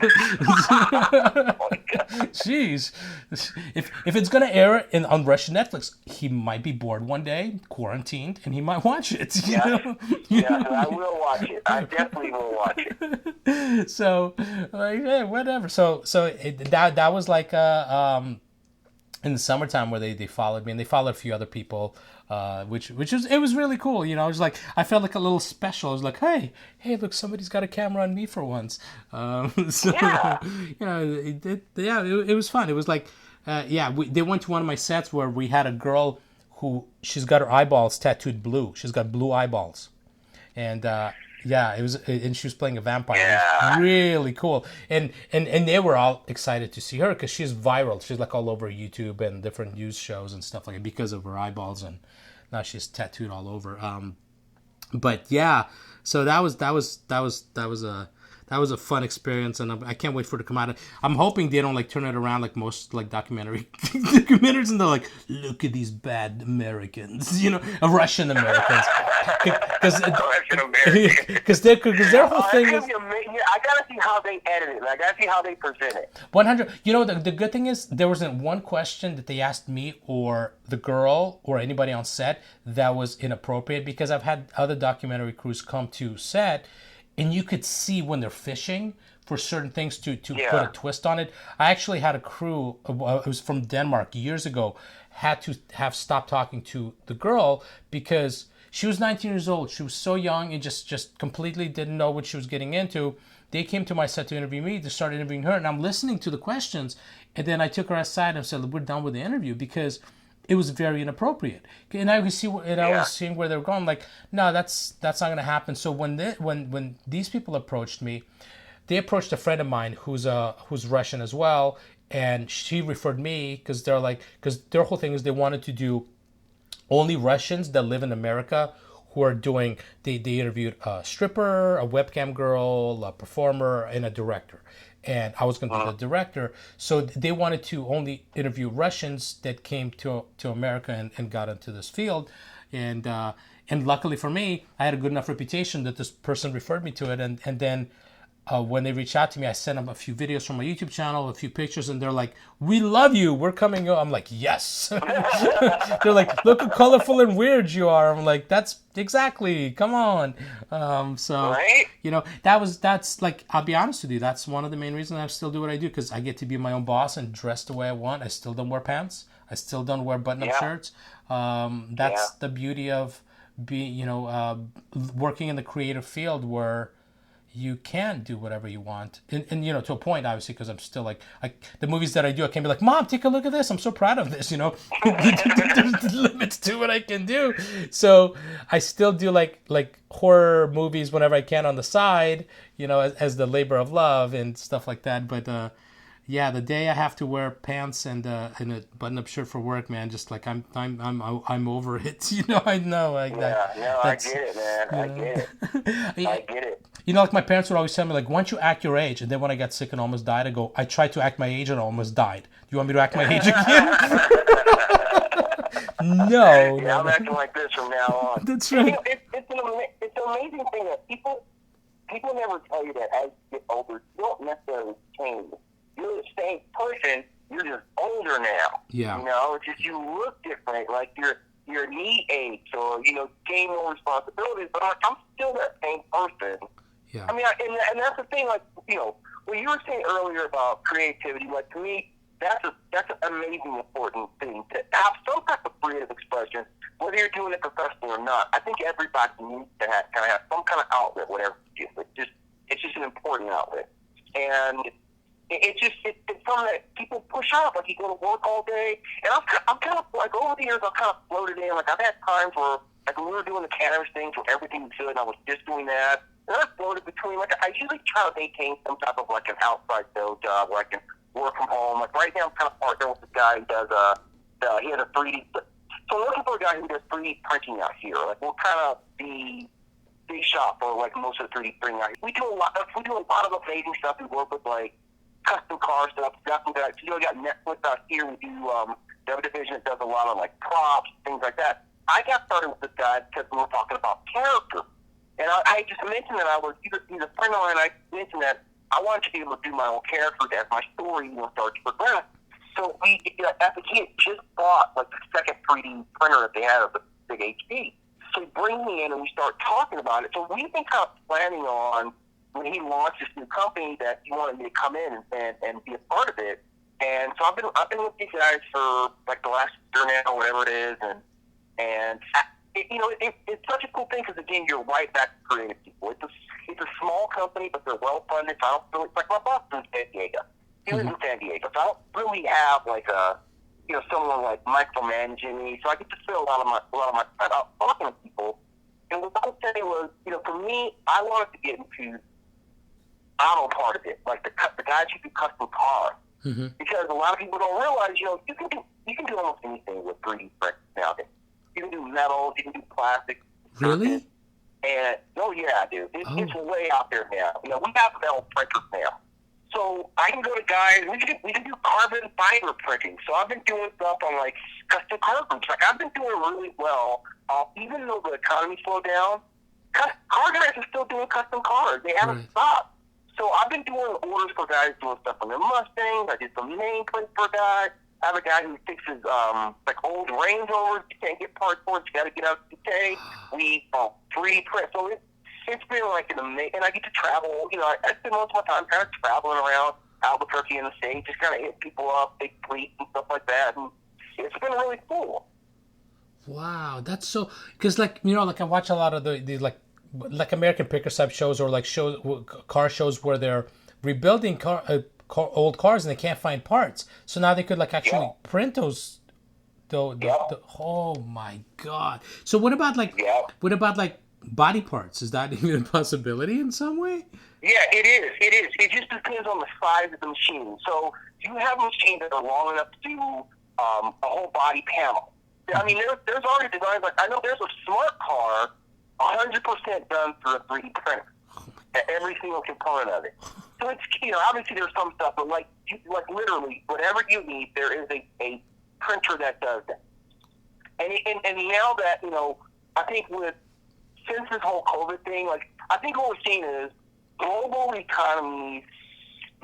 jeez, if it's gonna air on Russian Netflix, he might be bored one day, quarantined, and he might watch it. I will watch it. I definitely will watch it. So, whatever. So that was in the summertime where they followed me, and they followed a few other people, which was really cool. It was I felt a little special. I was like, hey, look, somebody's got a camera on me for once. It was fun. It was they went to one of my sets where we had a girl who, she's got her eyeballs tattooed blue. She's got blue eyeballs, and it was, and she was playing a vampire. It was really cool, and they were all excited to see her because she's viral. She's all over YouTube and different news shows and stuff like that because of her eyeballs, and now she's tattooed all over. So that was a fun experience, and I can't wait for it to come out. I'm hoping they don't turn it around like most documentaries, and they're like, look at these bad Americans, Russian Americans, because their whole thing is. I gotta see how they edit it. I gotta see how they present it. 100. The good thing is there wasn't one question that they asked me or the girl or anybody on set that was inappropriate, because I've had other documentary crews come to set. and you could see when they're fishing for certain things to Yeah. put a twist on it. I actually had a crew, it was from Denmark years ago, had to have stopped talking to the girl because she was 19 years old. She was so young and just completely didn't know what she was getting into. They came to my set to interview me. They started interviewing her, and I'm listening to the questions. And then I took her aside and said, "We're done with the interview," because it was very inappropriate. And I could see, and I was seeing where they were going. Like, no, that's not going to happen. So when these people approached me, they approached a friend of mine who's Russian as well, and she referred me because their whole thing is they wanted to do only Russians that live in America who are doing. They interviewed a stripper, a webcam girl, a performer, and a director. And I was going to do the director, so they wanted to only interview Russians that came to America and got into this field, and luckily for me, I had a good enough reputation that this person referred me to it, and then when they reached out to me, I sent them a few videos from my YouTube channel, a few pictures, and they're like, "We love you. We're coming." I'm like, "Yes." They're like, "Look how colorful and weird you are." I'm like, "That's exactly. Come on." So Right? that's like, I'll be honest with you. That's one of the main reasons I still do what I do, because I get to be my own boss and dress the way I want. I still don't wear pants. I still don't wear button-up shirts. That's the beauty of working in the creative field where you can do whatever you want, and to a point, obviously, because I'm still like the movies that I do, I can be like, "Mom, take a look at this. I'm so proud of this." There's limits to what I can do, so I still do like horror movies whenever I can on the side, as the labor of love and stuff like that. But yeah, the day I have to wear pants and a button-up shirt for work, man, just like I'm over it. I know. I get it, man. I get it. I get it. Like my parents would always tell me, like, "Why don't you act your age?" And then when I got sick and almost died, I tried to act my age and I almost died. Do you want me to act my age again? No. Yeah, I'm acting like this from now on. That's right. It's an amazing thing that people never tell you that as you get older, you don't necessarily change. You're the same person. You're just older now. Yeah. It's just you look different. Like your knee aches, or gain more responsibilities. But I'm still that same person. Yeah. I mean, and that's the thing. Like, what you were saying earlier about creativity. Like, to me, that's an amazing important thing to have some type of creative expression, whether you're doing it professionally or not. I think everybody needs to have some kind of outlet, whatever it is. It's just an important outlet, and it's something that people push off. Like, you go to work all day, and I'm kind of like, over the years, I've kind of floated in. Like, I've had times where, like, when we were doing the cannabis things where everything was good, and I was just doing that. And I floated between, like, I usually try to maintain some type of, like, an outside sales job where I can work from home. Like, right now, I'm kind of partnering with this guy who does he has a 3D. So I'm looking for a guy who does 3D printing out here. Like, we're kind of the big shop for, like, most of the 3D printing out here. We do a lot of amazing stuff. We work with, like, custom car stuff. We got Netflix out here. We do the other division that does a lot of, like, props, things like that. I got started with this guy because we were talking about character. And I just mentioned that he's a friend of mine, and I mentioned that I wanted to be able to do my own character as my story starts to progress. So he had just bought, like, the second 3D printer that they had of the big HP. So he brings me in, and we start talking about it. So we've been kind of planning on, when he launched this new company, that he wanted me to come in and be a part of it. And so I've been with these guys for, like, the last year now, whatever it is, and it's such a cool thing because, again, you're right back to creative people. It's a small company, but they're well funded. So I don't feel like my boss is in San Diego. He lives in San Diego, so I don't really have like someone like micromanaging me. So I get to spend a lot of my time out talking to people. And what I was saying was, for me, I wanted to get into auto part of it, like the guys who do custom cars, because a lot of people don't realize, you can do almost anything with 3D print nowadays. You can do metals, you can do plastic. Really? And, yeah, dude. It's way out there now. We have metal printers now. So I can go to guys, we can do carbon fiber printing. So I've been doing stuff on, like, custom car groups. Like, I've been doing really well. Even though the economy slowed down, car guys are still doing custom cars. They haven't stopped. So I've been doing orders for guys doing stuff on their Mustangs. I did some nameplates for a guy. I have a guy who fixes like old Range Rovers. You can't get parts for it. You got to get out to UK. We 3D print. So it's been like an amazing, and I get to travel. You know, I spend most of my time kind of traveling around Albuquerque in the state, just kind of hit people up, big fleet and stuff like that, and it's been really cool. Wow, that's so, because like, you know, like I watch a lot of the like American picker type shows, or like car shows where they're rebuilding old cars and they can't find parts, so now they could like actually print those. Oh my God! So what about like body parts? Is that even a possibility in some way? Yeah, it is. It is. It just depends on the size of the machine. So you have machines that are long enough to do a whole body panel. I mean, there's already designs, like, I know there's a smart car 100% done through a 3D printer. Every single component of it. So it's, you know, obviously there's some stuff, but like literally whatever you need, there is a printer that does that. And now that, you know, I think since this whole COVID thing, like, I think what we're seeing is global economies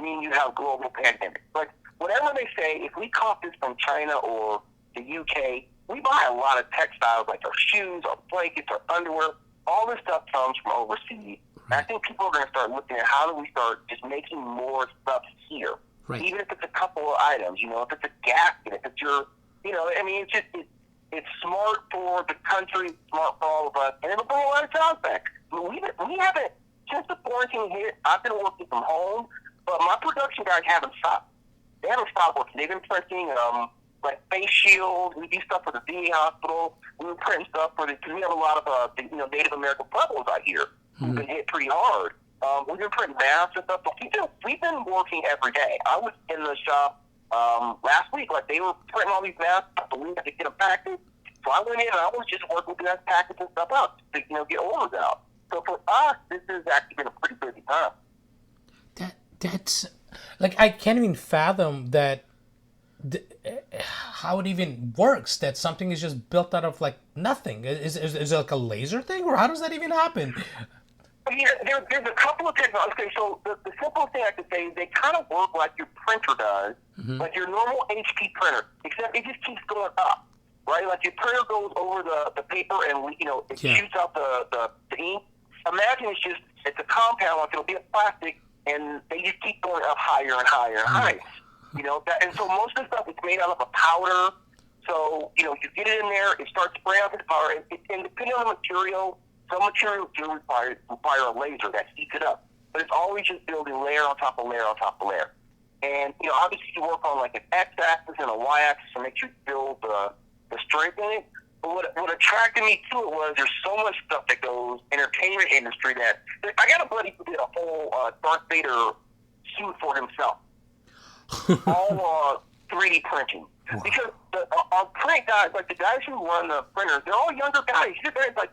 mean you have global pandemic. Like, whatever they say, if we caught this from China or the UK, we buy a lot of textiles, like our shoes, our blankets, our underwear. All this stuff comes from overseas. And I think people are going to start looking at how do we start just making more stuff here. Right. Even if it's a couple of items, you know, if it's a gasket, if it's your, you know, I mean, it's smart for the country, smart for all of us, and it'll bring a lot of jobs back. I mean, we haven't, since the quarantine hit, I've been working from home, but my production guys haven't stopped. They haven't stopped working. They've been printing, like face shields. We do stuff for the VA hospital. We were printing stuff because we have a lot of Native American pueblos out here who've been hit pretty hard. We've been printing masks and stuff. But we've been working every day. I was in the shop last week. Like, they were printing all these masks, but we had to get them packaged. So I went in and I was just working with the masks, packaging stuff out to get orders out. So for us, this has actually been a pretty busy time. That's like, I can't even fathom that. How it even works, that something is just built out of like nothing. Is it like a laser thing, or how does that even happen? I mean, there's a couple of technologies. Okay, so the simplest thing I could say is they kind of work like your printer does, like your normal HP printer, except it just keeps going up, right? Like your printer goes over the paper and, you know, it shoots out the ink. Imagine it's a compound, like it'll be a plastic, and they just keep going up higher and higher and higher. You know, and so most of the stuff is made out of a powder. So, you know, you get it in there, it starts spraying out this powder, and depending on the material, some materials do require a laser that heats it up. But it's always just building layer on top of layer on top of layer. And, you know, obviously you work on like an X-axis and a Y-axis to make sure you build the strength in it. But what attracted me to it was there's so much stuff that goes entertainment industry that I got a buddy who did a whole Darth Vader suit for himself. All 3D printing. Wow. Because our print guys, like the guys who run the printers, they're all younger guys. They're like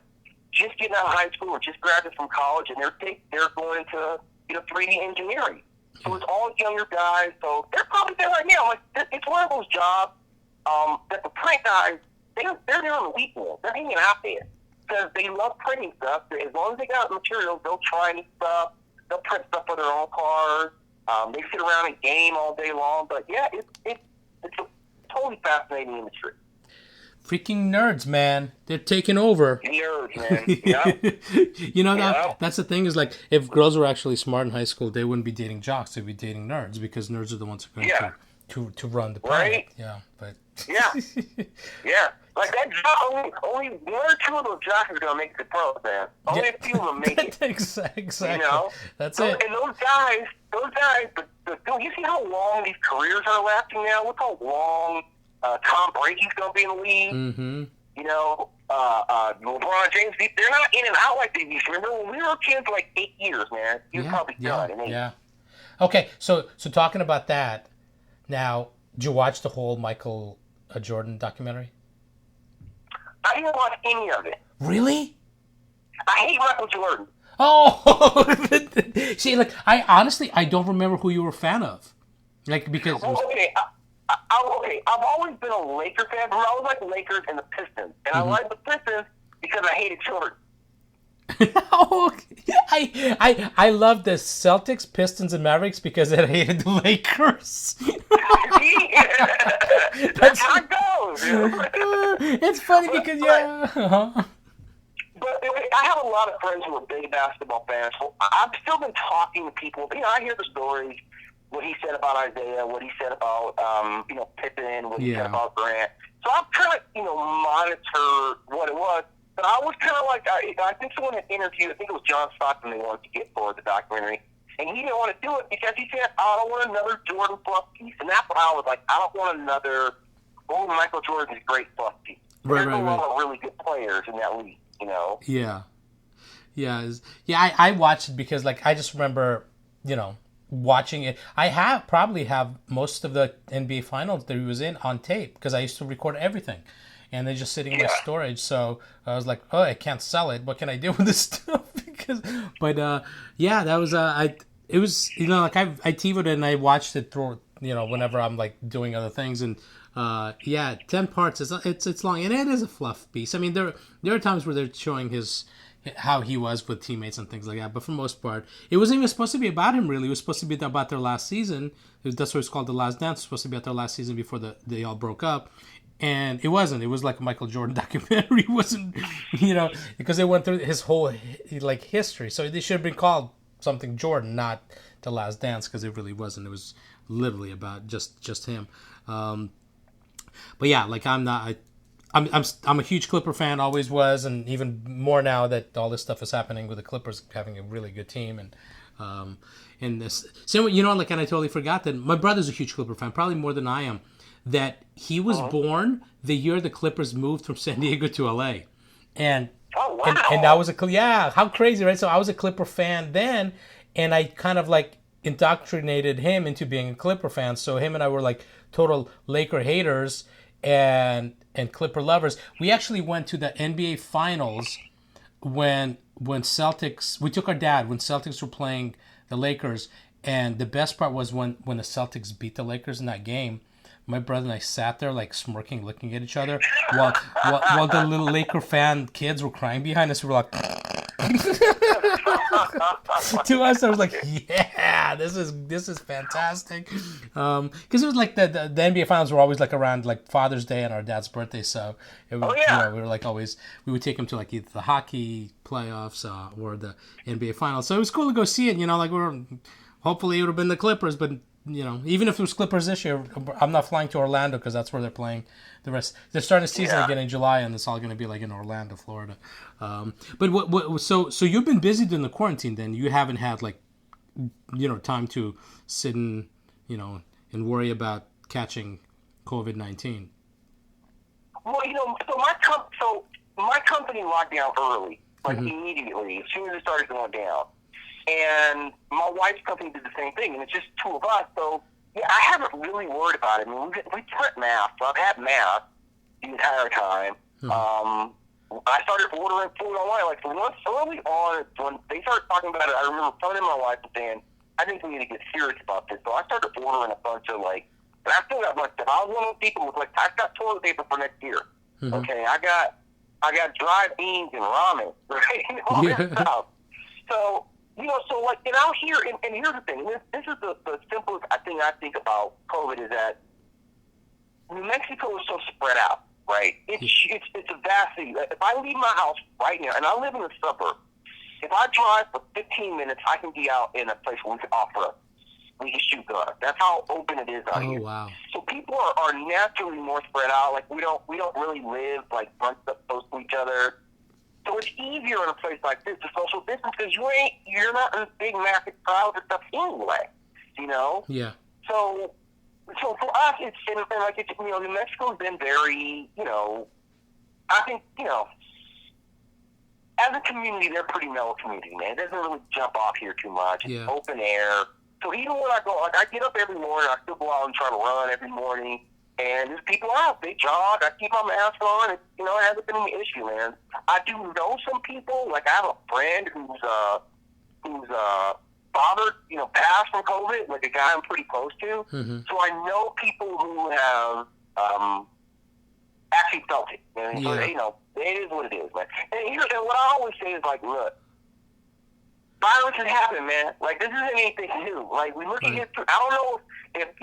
just getting out of high school or just graduated from college, and they're going into 3D engineering. So it's all younger guys. So they're probably there right now. Like, it's one of those jobs that the print guys, they're there on the weekend. They're hanging out there because they love printing stuff. As long as they got materials, they'll try new stuff. They'll print stuff for their own cars. They sit around and game all day long, but yeah, it's a totally fascinating industry. Freaking nerds, man. They're taking over. Nerds, man. Yeah. You know, that's the thing, is like, if girls were actually smart in high school, they wouldn't be dating jocks, they'd be dating nerds, because nerds are the ones who are going to run the planet. Right? Yeah, but... Yeah. Yeah. Like that job, only one or two of those jocks are going to make the pros, man. Only a few of them make it. Exactly. You know? That's it. And those guys, you see how long these careers are lasting now? Look how long Tom Brady's going to be in the league. Mm-hmm. You know, LeBron James, they're not in and out like they used to. Remember when we were kids, like 8 years, man? He was probably done in 8 years. Okay, so talking about that, now, did you watch the whole Michael Jordan documentary? I didn't watch any of it. Really? I hate Michael Jordan. Oh, see, like, I don't remember who you were a fan of, like, because. Well, okay, I've always been a Laker fan, but I was like the Lakers and the Pistons, and I like the Pistons because I hated Jordan. I love the Celtics, Pistons, and Mavericks because I hated the Lakers. That's how it goes. It's funny because But But I have a lot of friends who are big basketball fans. So I've still been talking to people. I hear the stories, what he said about Isaiah, what he said about, Pippen, what he said about Grant. So I've kind of, monitored what it was. But I was kind of like, I think someone had interviewed, I think it was John Stockton they wanted to get for the documentary. And he didn't want to do it because he said, I don't want another Jordan fluff piece. And that's what I was like, I don't want another, Michael Jordan's great fluff piece. There's a lot of really good players in that league, Yeah. I watched it because, like, I just remember, watching it. I probably have most of the NBA Finals that he was in on tape because I used to record everything. And they're just sitting in my storage. So I was like, oh, I can't sell it. What can I do with this stuff? That was, it was, like I TiVoed it and I watched it through, whenever I'm like doing other things. And 10 parts, it's long. And it is a fluff piece. I mean, there are times where they're showing how he was with teammates and things like that. But for the most part, it wasn't even supposed to be about him, really. It was supposed to be about their last season. That's what it's called, The Last Dance. It was supposed to be about their last season before they all broke up. And it wasn't. It was like a Michael Jordan documentary. It wasn't, because they went through his whole, like, history. So they should have been called something Jordan, not The Last Dance, because it really wasn't. It was literally about just him. But yeah, like, I'm a huge Clipper fan, always was, and even more now that all this stuff is happening with the Clippers having a really good team. And this, so, like, and I totally forgot that my brother's a huge Clipper fan, probably more than I am. That he was born the year the Clippers moved from San Diego to LA. And and I was how crazy, right? So I was a Clipper fan then, and I kind of like indoctrinated him into being a Clipper fan. So him and I were like total Laker haters and Clipper lovers. We actually went to the NBA Finals when Celtics, we took our dad when Celtics were playing the Lakers, and the best part was when the Celtics beat the Lakers in that game. My brother and I sat there like smirking, looking at each other, while the little Laker fan kids were crying behind us. We were like, to us, I was like, yeah, this is fantastic, because it was like the NBA Finals were always like around like Father's Day and our dad's birthday, so it was, we were like always, we would take him to like either the hockey playoffs or the NBA Finals. So it was cool to go see it. Like hopefully it would have been the Clippers, but. Even if it was Clippers this year, I'm not flying to Orlando because that's where they're playing the rest. They're starting the season again in July, and it's all going to be like in Orlando, Florida. But so you've been busy during the quarantine. Then you haven't had like, time to sit and and worry about catching COVID-19. Well, so my company locked down early, like immediately as soon as it started going down. And my wife's company did the same thing, and it's just two of us. So, I haven't really worried about it. I mean, we print masks. So I've had masks the entire time. I started ordering food online. Like, once early on, when they started talking about it, I remember phoning my wife and saying, I think we need to get serious about this. So I started ordering a bunch of, like, and I still got much stuff. I was one of those people with, like, I've got toilet paper for next year. Okay, I got dried beans and ramen, right? All that stuff. So... so like, and out here, and here's the thing, this is the simplest thing I think about COVID is that New Mexico is so spread out, right? It's a vast city. If I leave my house right now, and I live in a suburb, if I drive for 15 minutes, I can be out in a place where we can off-road. We can shoot guns. That's how open it is out here. Oh, wow. So people are naturally more spread out. Like, we don't really live, like, bunched up close to each other. So it's easier in a place like this to social distance because you're not in big massive crowds and stuff anyway, Yeah. So for us, it's New Mexico's been very, I think, as a community, they're a pretty mellow community, man. It doesn't really jump off here too much. It's open air. So even when I go, like, I get up every morning, I still go out and try to run every morning. And there's people out, they jog, I keep my mask on, it hasn't been an issue, man. I do know some people, like I have a friend whose father, passed from COVID, like a guy I'm pretty close to. So I know people who have actually felt it. And so, it is what it is, man. And what I always say is, like, look, violence has happened, man. Like, this isn't anything new. Like, we look at history, I don't know if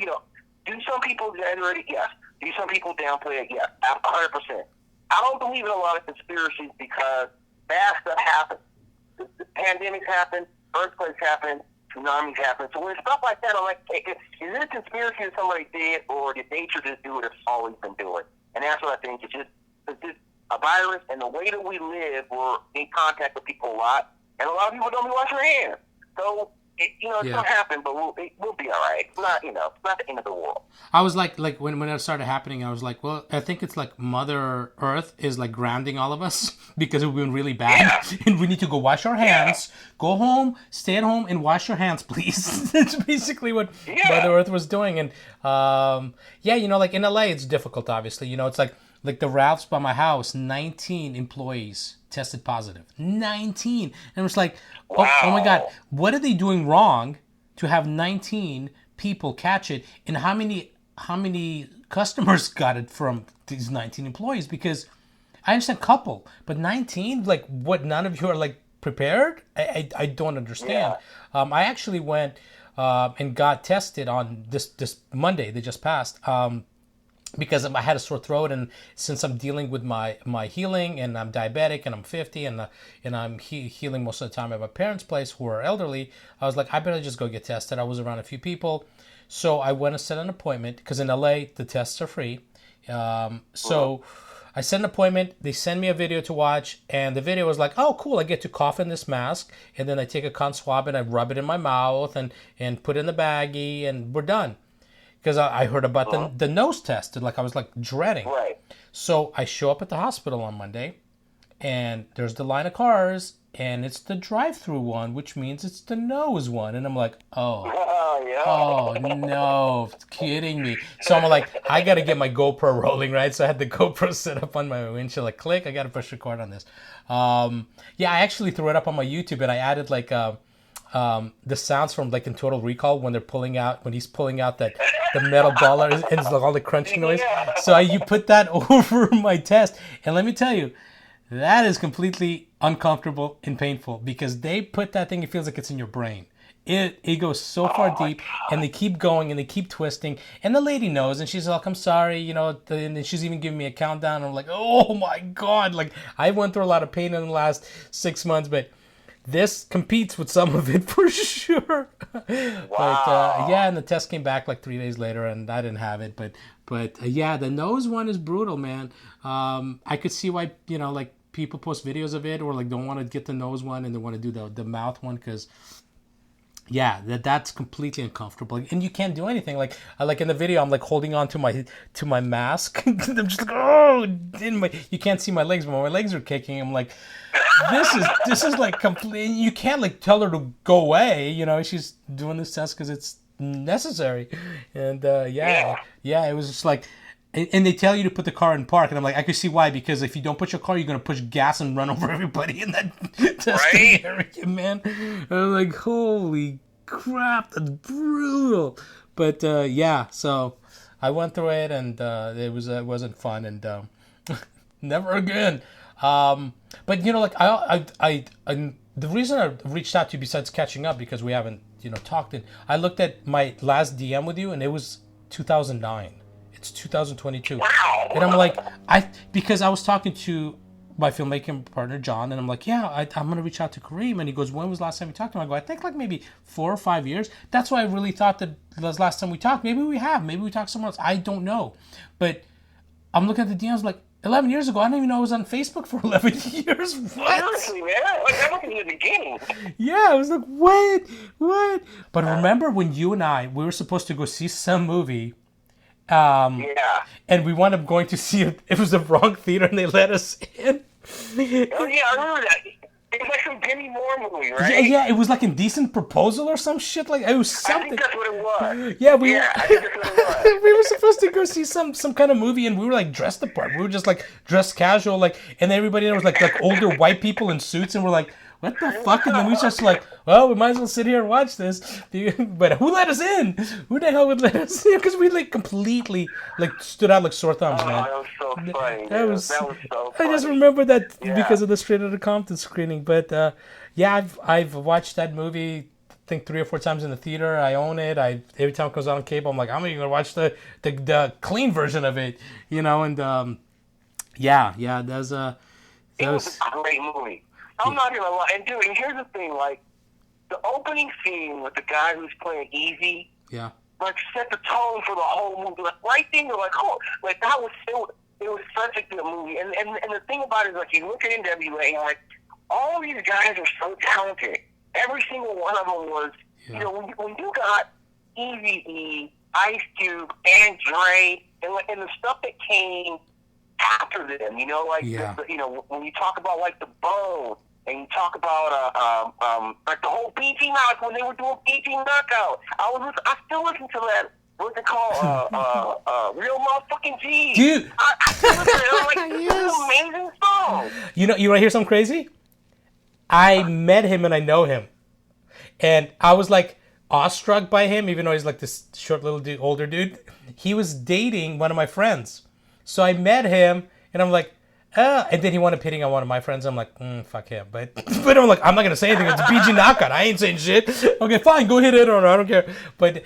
do some people exaggerate it? Yes. Do some people downplay it? Yes. 100%. I don't believe in a lot of conspiracies because bad stuff happens. The pandemics happen, earthquakes happen, tsunamis happen. So when stuff like that, I'm like, hey, is it a conspiracy that somebody did, or did nature just do what it's always been doing? And that's what I think. It's just a virus, and the way that we live, we're in contact with people a lot, and a lot of people don't be washing their hands. So, it's going to happen, but we'll be all right. It's not, it's not the end of the world. I was like when it started happening, I was like, well, I think it's like Mother Earth is like grounding all of us because we've been really bad, and we need to go wash our hands, go home, stay at home, and wash your hands, please. That's basically what Mother Earth was doing, and like in LA, it's difficult. Obviously, it's like the Ralph's by my house, 19 employees tested positive, 19, and it's like. Wow. Oh my God! What are they doing wrong to have 19 people catch it, and how many customers got it from these 19 employees? Because I understand couple, but 19, like what? None of you are like prepared. I don't understand. I actually went and got tested on this Monday that just passed. Because I had a sore throat, and since I'm dealing with my healing, and I'm diabetic, and I'm 50, and I'm healing most of the time at my parents' place who are elderly, I was like, I better just go get tested. I was around a few people, so I went and set an appointment, because in LA, the tests are free. So I set an appointment, they send me a video to watch, and the video was like, oh, cool, I get to cough in this mask, and then I take a cotton swab, and I rub it in my mouth, and put it in the baggie, and we're done. Because I heard about the nose test, like I was like dreading. Right. So I show up at the hospital on Monday, and there's the line of cars, and it's the drive-through one, which means it's the nose one. And I'm like, oh no, kidding me. So I'm like, I got to get my GoPro rolling, right? So I had the GoPro set up on my windshield, like click, I got to push record on this. I actually threw it up on my YouTube, and I added like the sounds from like in Total Recall when he's pulling out the metal ball and it's like all the crunching noise. So you put that over my test, and let me tell you, that is completely uncomfortable and painful because they put that thing. It feels like it's in your brain. It goes so far deep, and they keep going and they keep twisting. And the lady knows, and she's like, "I'm sorry," and she's even giving me a countdown. And I'm like, "Oh my God!" Like I went through a lot of pain in the last 6 months, but this competes with some of it for sure. Wow. But and the test came back like 3 days later, and I didn't have it. But the nose one is brutal, man. I could see why like people post videos of it, or like don't want to get the nose one and they want to do the mouth one because. Yeah, that's completely uncomfortable, and you can't do anything. Like in the video, I'm like holding on to my mask. I'm just like, you can't see my legs, but my legs are kicking. I'm like, this is like complete. You can't like tell her to go away. She's doing this test because it's necessary. And it was just like. And they tell you to put the car in park, and I'm like, I can see why, because if you don't put your car, you're gonna push gas and run over everybody in that testing area, man. And I'm like, holy crap, that's brutal. But so I went through it, and it wasn't fun, and never again. But like I the reason I reached out to you besides catching up because we haven't talked, and I looked at my last DM with you, and it was 2009. It's 2022. Wow. And I'm like, because I was talking to my filmmaking partner, John, and I'm like, I'm going to reach out to Kareem. And he goes, when was the last time we talked to him? I go, I think like maybe 4 or 5 years. That's why I really thought that was last time we talked. Maybe we have. Maybe we talked somewhere else. I don't know. But I'm looking at the DMs like, 11 years ago, I didn't even know I was on Facebook for 11 years. What? Seriously, man. Like, that was in the beginning. Yeah, I was like, what? But remember when you and we were supposed to go see some movie, and we wound up going to see it. It was the wrong theater, and they let us in. Oh yeah, I remember that. It was like some Demi Moore movie, right? Yeah, it was like Indecent Proposal or some shit. Like it was something. I think that's what it was. I think that's what it was. We were supposed to go see some kind of movie, and we were like dressed the part. We were just like dressed casual, like, and everybody there was like older white people in suits, and we're like, what the fuck? And then we just like, well, we might as well sit here and watch this. But who let us in? Who the hell would let us in? Because we like completely like stood out like sore thumbs, man. That was so funny. That was so funny. I just remember that because of the Straight Outta Compton screening. But I've watched that movie I think 3 or 4 times in the theater. I own it. Every time it comes out on cable, I'm like, I'm even gonna watch the clean version of it, and that was a great movie. I'm not gonna lie. And dude, and here's the thing, like the opening scene with the guy who's playing Easy, Yeah. like set the tone for the whole movie. Like right then, you're like, oh, like that was so. It was such a good movie. And the thing about it is, like, you look at NWA and like all these guys are so talented. Every single one of them was, you know, when you got Eazy-E, Ice Cube, and Dre, and the stuff that came after them, you know, like, you know, when you talk about, like, the Bone, and you talk about, like, the whole BG Knock, when they were doing BG Knockout, I still listen to that, what's it called, Real Motherfucking G. Dude. I still listen to it, I'm like, this is an amazing song. You know, you want to hear something crazy? I met him and I know him. And I was, like, awestruck by him, even though he's, like, this short little dude, older dude. He was dating one of my friends. So I met him, and I'm like, and then he wound up hitting on one of my friends. I'm like, fuck him. But I'm like, I'm not going to say anything. It's BG Knockout. I ain't saying shit. Okay, fine. Go hit it on her. I don't care. But,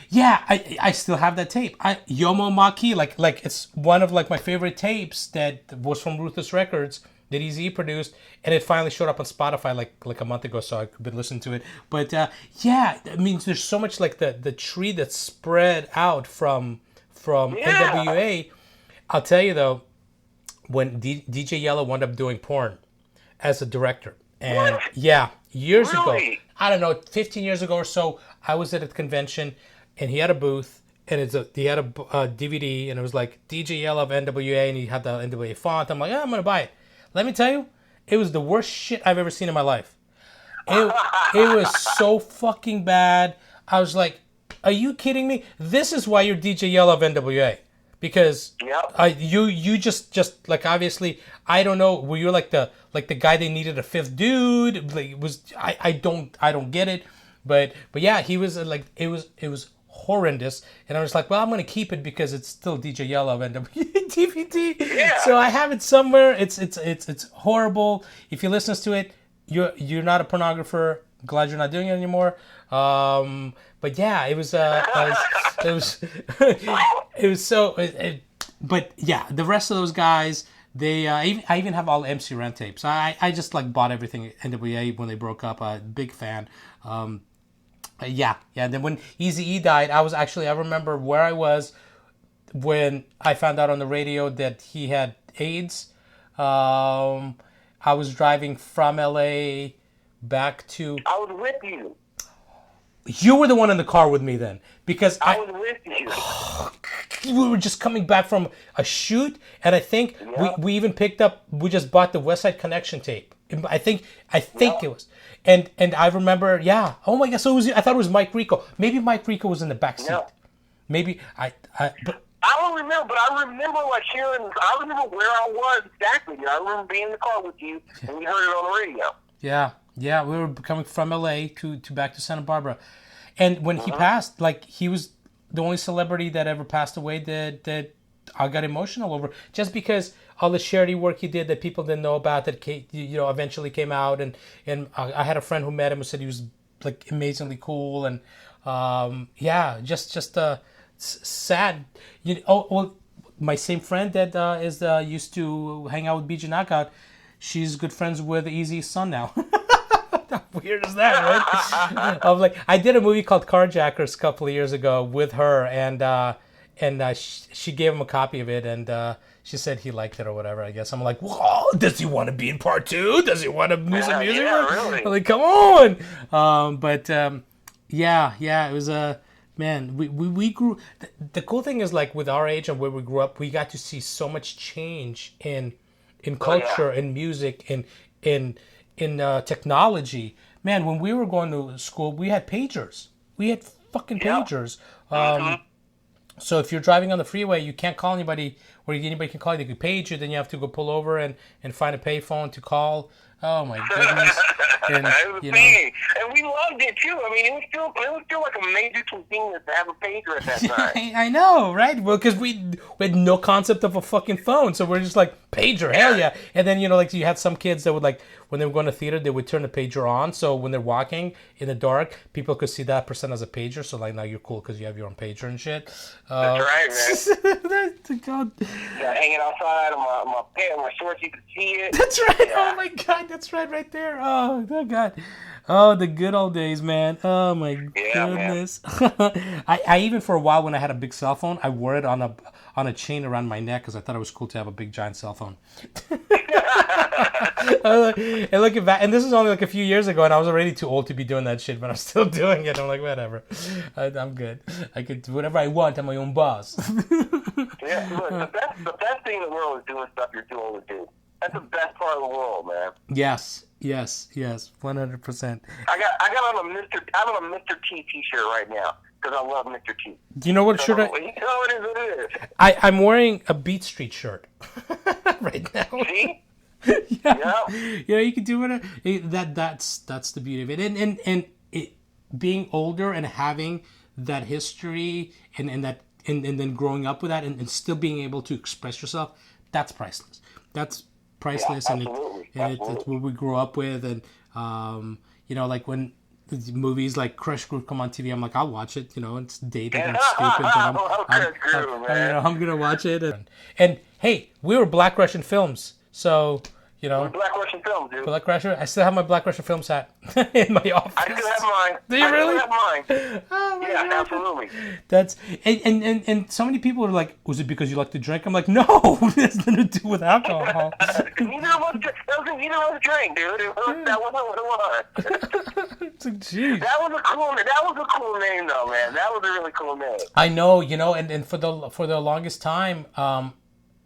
yeah, I still have that tape. Yomo Maki, like it's one of, like, my favorite tapes that was from Ruthless Records that Eazy produced. And it finally showed up on Spotify, like a month ago, so I could be listening to it. But, yeah, I mean, there's so much, like, the tree that's spread out from NWA. I'll tell you, though, when DJ Yellow wound up doing porn as a director. And, what? Yeah, years ago. Really? I don't know, 15 years ago or so, I was at a convention, and he had a booth, and he had a DVD, and it was like DJ Yellow of NWA, and he had the NWA font. I'm like, I'm going to buy it. Let me tell you, it was the worst shit I've ever seen in my life. It was so fucking bad. I was like, are you kidding me? This is why you're DJ Yellow of NWA. Because you just like, obviously, I don't know, were you like the guy they needed a fifth dude? Like, it was I don't get it. But yeah, he was like, it was horrendous, and I was like, well, I'm gonna keep it because it's still DJ Yellow of NWA DVD. Yeah. So I have it somewhere. It's horrible. If you listen to it, you're not a pornographer. Glad you're not doing it anymore. But yeah, it was but yeah, the rest of those guys, I even have all MC Ren tapes. I just like bought everything NWA when they broke up. Big fan. Yeah. And then when Eazy-E died, I remember where I was when I found out on the radio that he had AIDS. I was driving from LA back to... I was with you. You were the one in the car with me then, because I was with you. We were just coming back from a shoot, and I think we even picked up. We just bought the West Side Connection tape. I think it was, and I remember. Yeah. Oh my God. So it was. I thought it was Mike Rico. Maybe Mike Rico was in the back seat. Maybe but I don't remember, but I remember like hearing. I remember where I was exactly. I remember being in the car with you, and we heard it on the radio. Yeah, we were coming from LA to back to Santa Barbara. And when he passed, like, he was the only celebrity that ever passed away that I got emotional over, just because all the charity work he did that people didn't know about, that eventually came out. And I had a friend who met him who said he was, like, amazingly cool. And just sad. My same friend that used to hang out with BG Knockout, she's good friends with Eazy's son now. How weird is that, right? I'm like, I did a movie called Carjackers a couple of years ago with her, and she gave him a copy of it, and she said he liked it or whatever, I guess. I'm like, whoa, does he want to be in part 2? Does he want to do some music? Yeah, really. I'm like, come on. Yeah, it was man, we grew. The cool thing is, like, with our age and where we grew up, we got to see so much change in culture, in music, in technology. Man, when we were going to school, we had pagers. We had fucking pagers. So if you're driving on the freeway, you can't call anybody, or anybody can call you. They could page you, then you have to go pull over and find a payphone to call. Oh my goodness! And, and we loved it too. I mean, it was still like a major convenience to have a pager at that time. I know, right? Well, because we had no concept of a fucking phone, so we're just like, pager, hell yeah! And then like, you had some kids that would, like, when they were going to theater, they would turn the pager on. So when they're walking in the dark, people could see that person as a pager. So like now you're cool because you have your own pager and shit. That's right, man. God. Yeah, hanging outside on my pants, my shorts, you can see it. That's right. Yeah. Oh my God, that's right there. Oh God. Oh, the good old days, man. Oh my goodness. I even for a while when I had a big cell phone, I wore it on a chain around my neck because I thought it was cool to have a big giant cell phone. And looking back, and this is only like a few years ago, and I was already too old to be doing that shit, but I'm still doing it. I'm like, whatever. I'm good. I could do whatever I want. I'm my own boss. Yeah, look, the best thing in the world is doing stuff you're too old to do. That's the best part of the world, man. Yes, 100%. I got on a Mr. T t-shirt right now because I love Mr. T. Do you know what shirt you know what it is? I'm wearing a Beat Street shirt right now. See? Yeah, you can do it. That's the beauty of it, and it, being older and having that history and then growing up with that and still being able to express yourself. That's priceless. That's priceless, Yeah, and it's what we grew up with, and like when movies like Crush Groove come on TV, I'm like, I'll watch it. It's dated and stupid, but I'm gonna watch it. And hey, we were Black Russian Films, so We're Black Russian Films, dude. Black Russian. I still have my Black Russian Films hat in my office. I still have mine. Do you really? I still have mine. Oh, my God. God. Absolutely. That's and so many people are like, was it because you like to drink? I'm like, no, it has nothing to do with alcohol. Neither of us drank, dude. That wasn't what it was. It's like, geez. That was a cool name, though, man. That was a really cool name. I know, and for the longest time,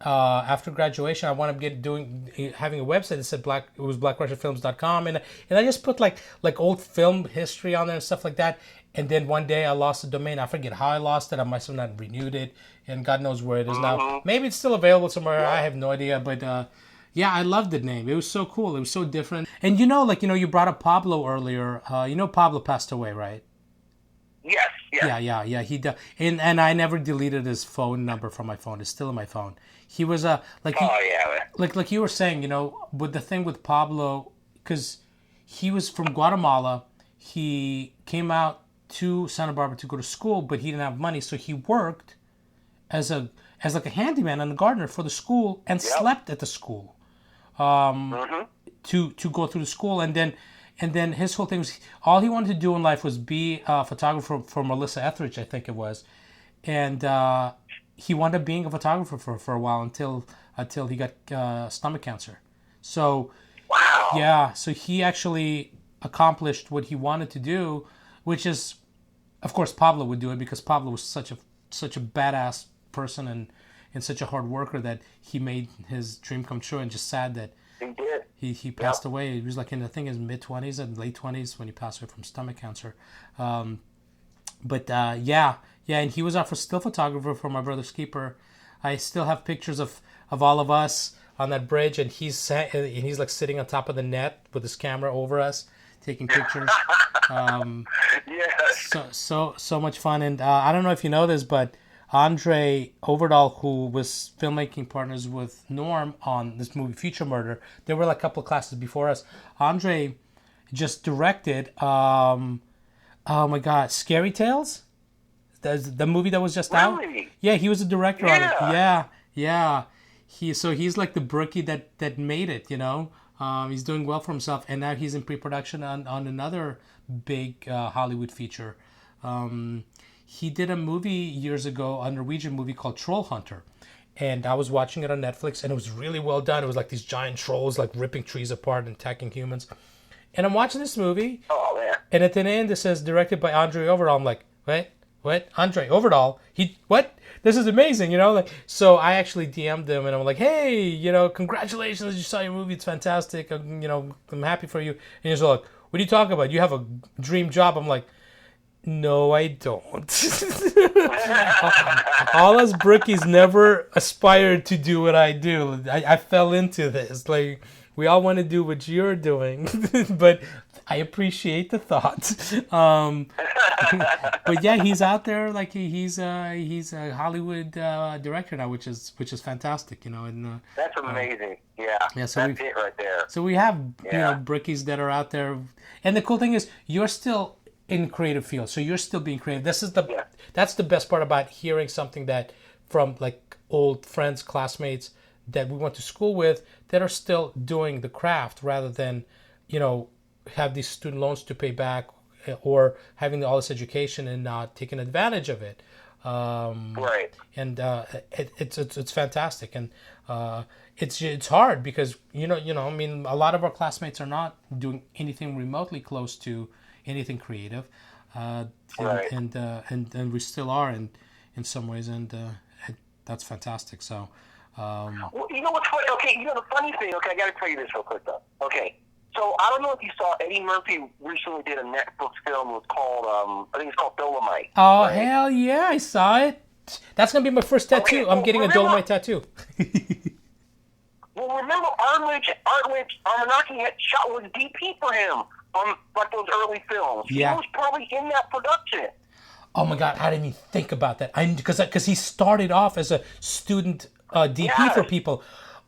after graduation, I wound up having a website that said it was blackrussianfilms.com, and I just put like old film history on there and stuff like that. And then one day I lost the domain. I forget how I lost it. I must have not renewed it, and God knows where it is now. Maybe it's still available somewhere. Yeah. I have no idea, but I loved the name. It was so cool. It was so different. And you brought up Pablo earlier. Pablo passed away, right? Yes. Yeah. He and I never deleted his phone number from my phone. It's still in my phone. He was like you were saying, with the thing with Pablo, because he was from Guatemala. He came out to Santa Barbara to go to school, but he didn't have money, so he worked as a handyman and a gardener for the school and slept at the school to go through the school, and then his whole thing was all he wanted to do in life was be a photographer for Melissa Etheridge, I think it was, and he wound up being a photographer for a while until he got stomach cancer. So wow. Yeah, so he actually accomplished what he wanted to do, which is, of course, Pablo would do it because Pablo was such a badass person and such a hard worker that he made his dream come true, and just sad that he passed away. He was like in his mid-20s and late 20s when he passed away from stomach cancer. And he was our still photographer for my brother's keeper. I still have pictures of all of us on that bridge, and he's like sitting on top of the net with his camera over us, taking pictures. So much fun. And I don't know if you know this, but Andre Overdahl, who was filmmaking partners with Norm on this movie Future Murder, there were like a couple of classes before us. Andre just directed oh my God, Scary Tales, the movie that was just out. Yeah, he was a director on it. Yeah. He's like the brookie that made it. He's doing well for himself, and now he's in pre-production on another big Hollywood feature. He did a movie years ago, a Norwegian movie called Troll Hunter, and I was watching it on Netflix, and it was really well done. It was like these giant trolls like ripping trees apart and attacking humans. And I'm watching this movie, and at the end it says directed by Andre Overdahl. I'm like, what? Andre Overdahl? What? This is amazing, So I actually DM'd him, and I'm like, hey, congratulations, you saw your movie, it's fantastic. I'm happy for you. And he's like, what are you talking about? You have a dream job. I'm like, no, I don't. All us brookies never aspired to do what I do. I fell into this. Like, we all want to do what you're doing, but I appreciate the thought. But yeah, he's out there like he's a Hollywood director now, which is fantastic, and That's amazing. Yeah, yeah. So that's it right there. so we have Yeah. brickies that are out there, and the cool thing is you're still in creative field, so you're still being creative. Yeah. That's the best part about hearing something that from like old friends, classmates that we went to school with that are still doing the craft rather than have these student loans to pay back or having all this education and not taking advantage of it. Right. And it's fantastic, and it's hard because I mean a lot of our classmates are not doing anything remotely close to anything creative, Right. and we still are in some ways, and that's fantastic. So Well, you know what's funny? Okay, the funny thing. Okay, I got to tell you this real quick though. Okay, so I don't know if you saw Eddie Murphy recently did a Netflix film. It was called I think it's called Dolomite. oh right? hell yeah, I saw it. That's gonna be my first tattoo. Okay, I'm well, getting a remember- Dolomite tattoo. Well, remember Arledge Armanaki had shot was DP for him on like those early films. Yeah. He was probably in that production. Oh my God, I didn't even think about that. Because he started off as a student DP Yes. for people.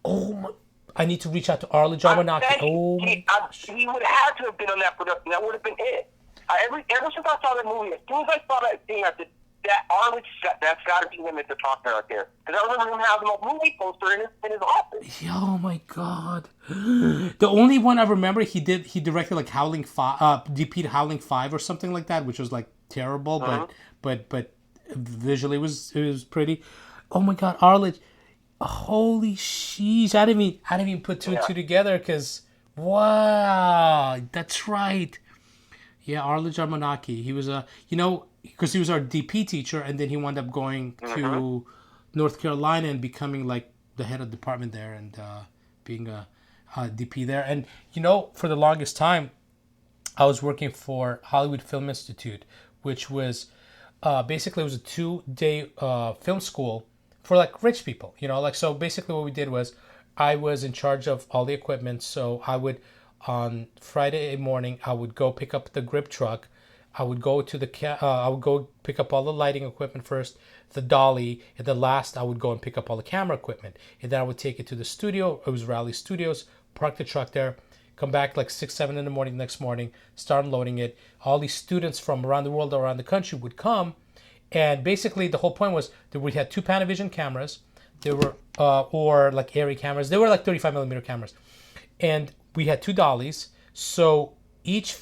Oh my, I need to reach out to Arledge Armanaki. Oh my. He would have had to have been on that production. That would have been it. Ever since I saw that movie, as soon as I saw that thing, I said, that Arledge, that's got to be him at the top there right there. Because I remember him having a movie poster in his office. Yeah, oh my God. The only one I remember he directed like Howling 5, DP'd Howling 5 or something like that, which was like terrible, but visually it was pretty. Oh my God, Arledge. Holy sheesh. I didn't even put two and two together because, wow, that's right. Yeah, Arledge Armanaki. He was because he was our DP teacher, and then he wound up going to North Carolina and becoming like the head of department there and being a DP there. And for the longest time, I was working for Hollywood Film Institute, which was basically it was a 2-day film school for like rich people. So basically what we did was I was in charge of all the equipment. So I would on Friday morning I would go pick up the grip truck. I would go to I would go pick up all the lighting equipment first, the dolly, and then last I would go and pick up all the camera equipment. And then I would take it to the studio. It was Raleigh Studios, park the truck there, come back like 6, 7 in the morning next morning, start unloading it. All these students from around the world, around the country would come. And basically the whole point was that we had 2 Panavision cameras. There were, or like Arri cameras. They were like 35 millimeter cameras. And we had 2 dollies. So each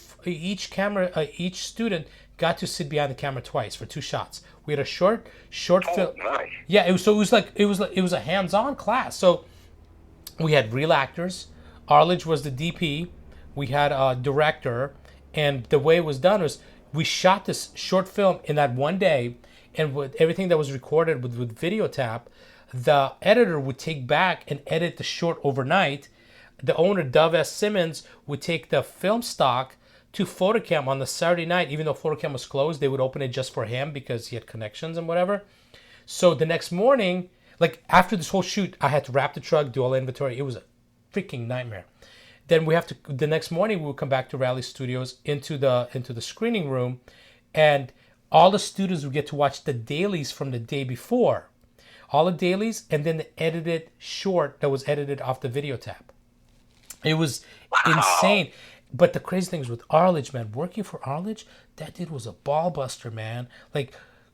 student got to sit behind the camera twice for 2 shots. We had a short film. Nice. Yeah, it was a hands-on class. So we had real actors. Arledge was the DP. We had a director, and the way it was done was we shot this short film in that one day, and with everything that was recorded with video tap, the editor would take back and edit the short overnight. The owner, Dove S. Simmons, would take the film stock to Photocam on the Saturday night. Even though Photocam was closed, they would open it just for him because he had connections and whatever. So the next morning, like after this whole shoot, I had to wrap the truck, do all the inventory. It was a freaking nightmare. Then the next morning we would come back to Raleigh Studios into the screening room, and all the students would get to watch the dailies from the day before. All the dailies, and then the edited short that was edited off the video tap. It was insane. But the crazy thing is with Arledge, man, working for Arledge, that dude was a ball buster, man. Like,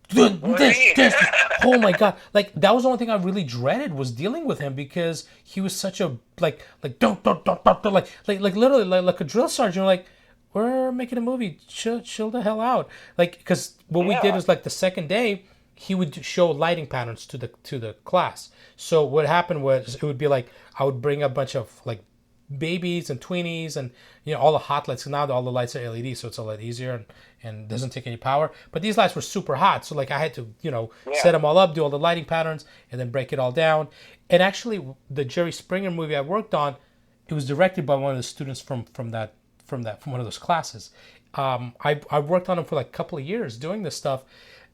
this. Oh my God. Like, that was the only thing I really dreaded was dealing with him because he was such a, like, don't, like literally like a drill sergeant. Like, we're making a movie. Chill the hell out. Like, because what we did was like the second day, he would show lighting patterns to the class. So what happened was it would be like, I would bring a bunch of like babies and tweenies and all the hot lights. Now all the lights are LED, so it's a lot easier and doesn't take any power. But these lights were super hot, so like I had to set them all up, do all the lighting patterns, and then break it all down. And actually, the Jerry Springer movie I worked on, it was directed by one of the students from one of those classes. I worked on him for like a couple of years doing this stuff,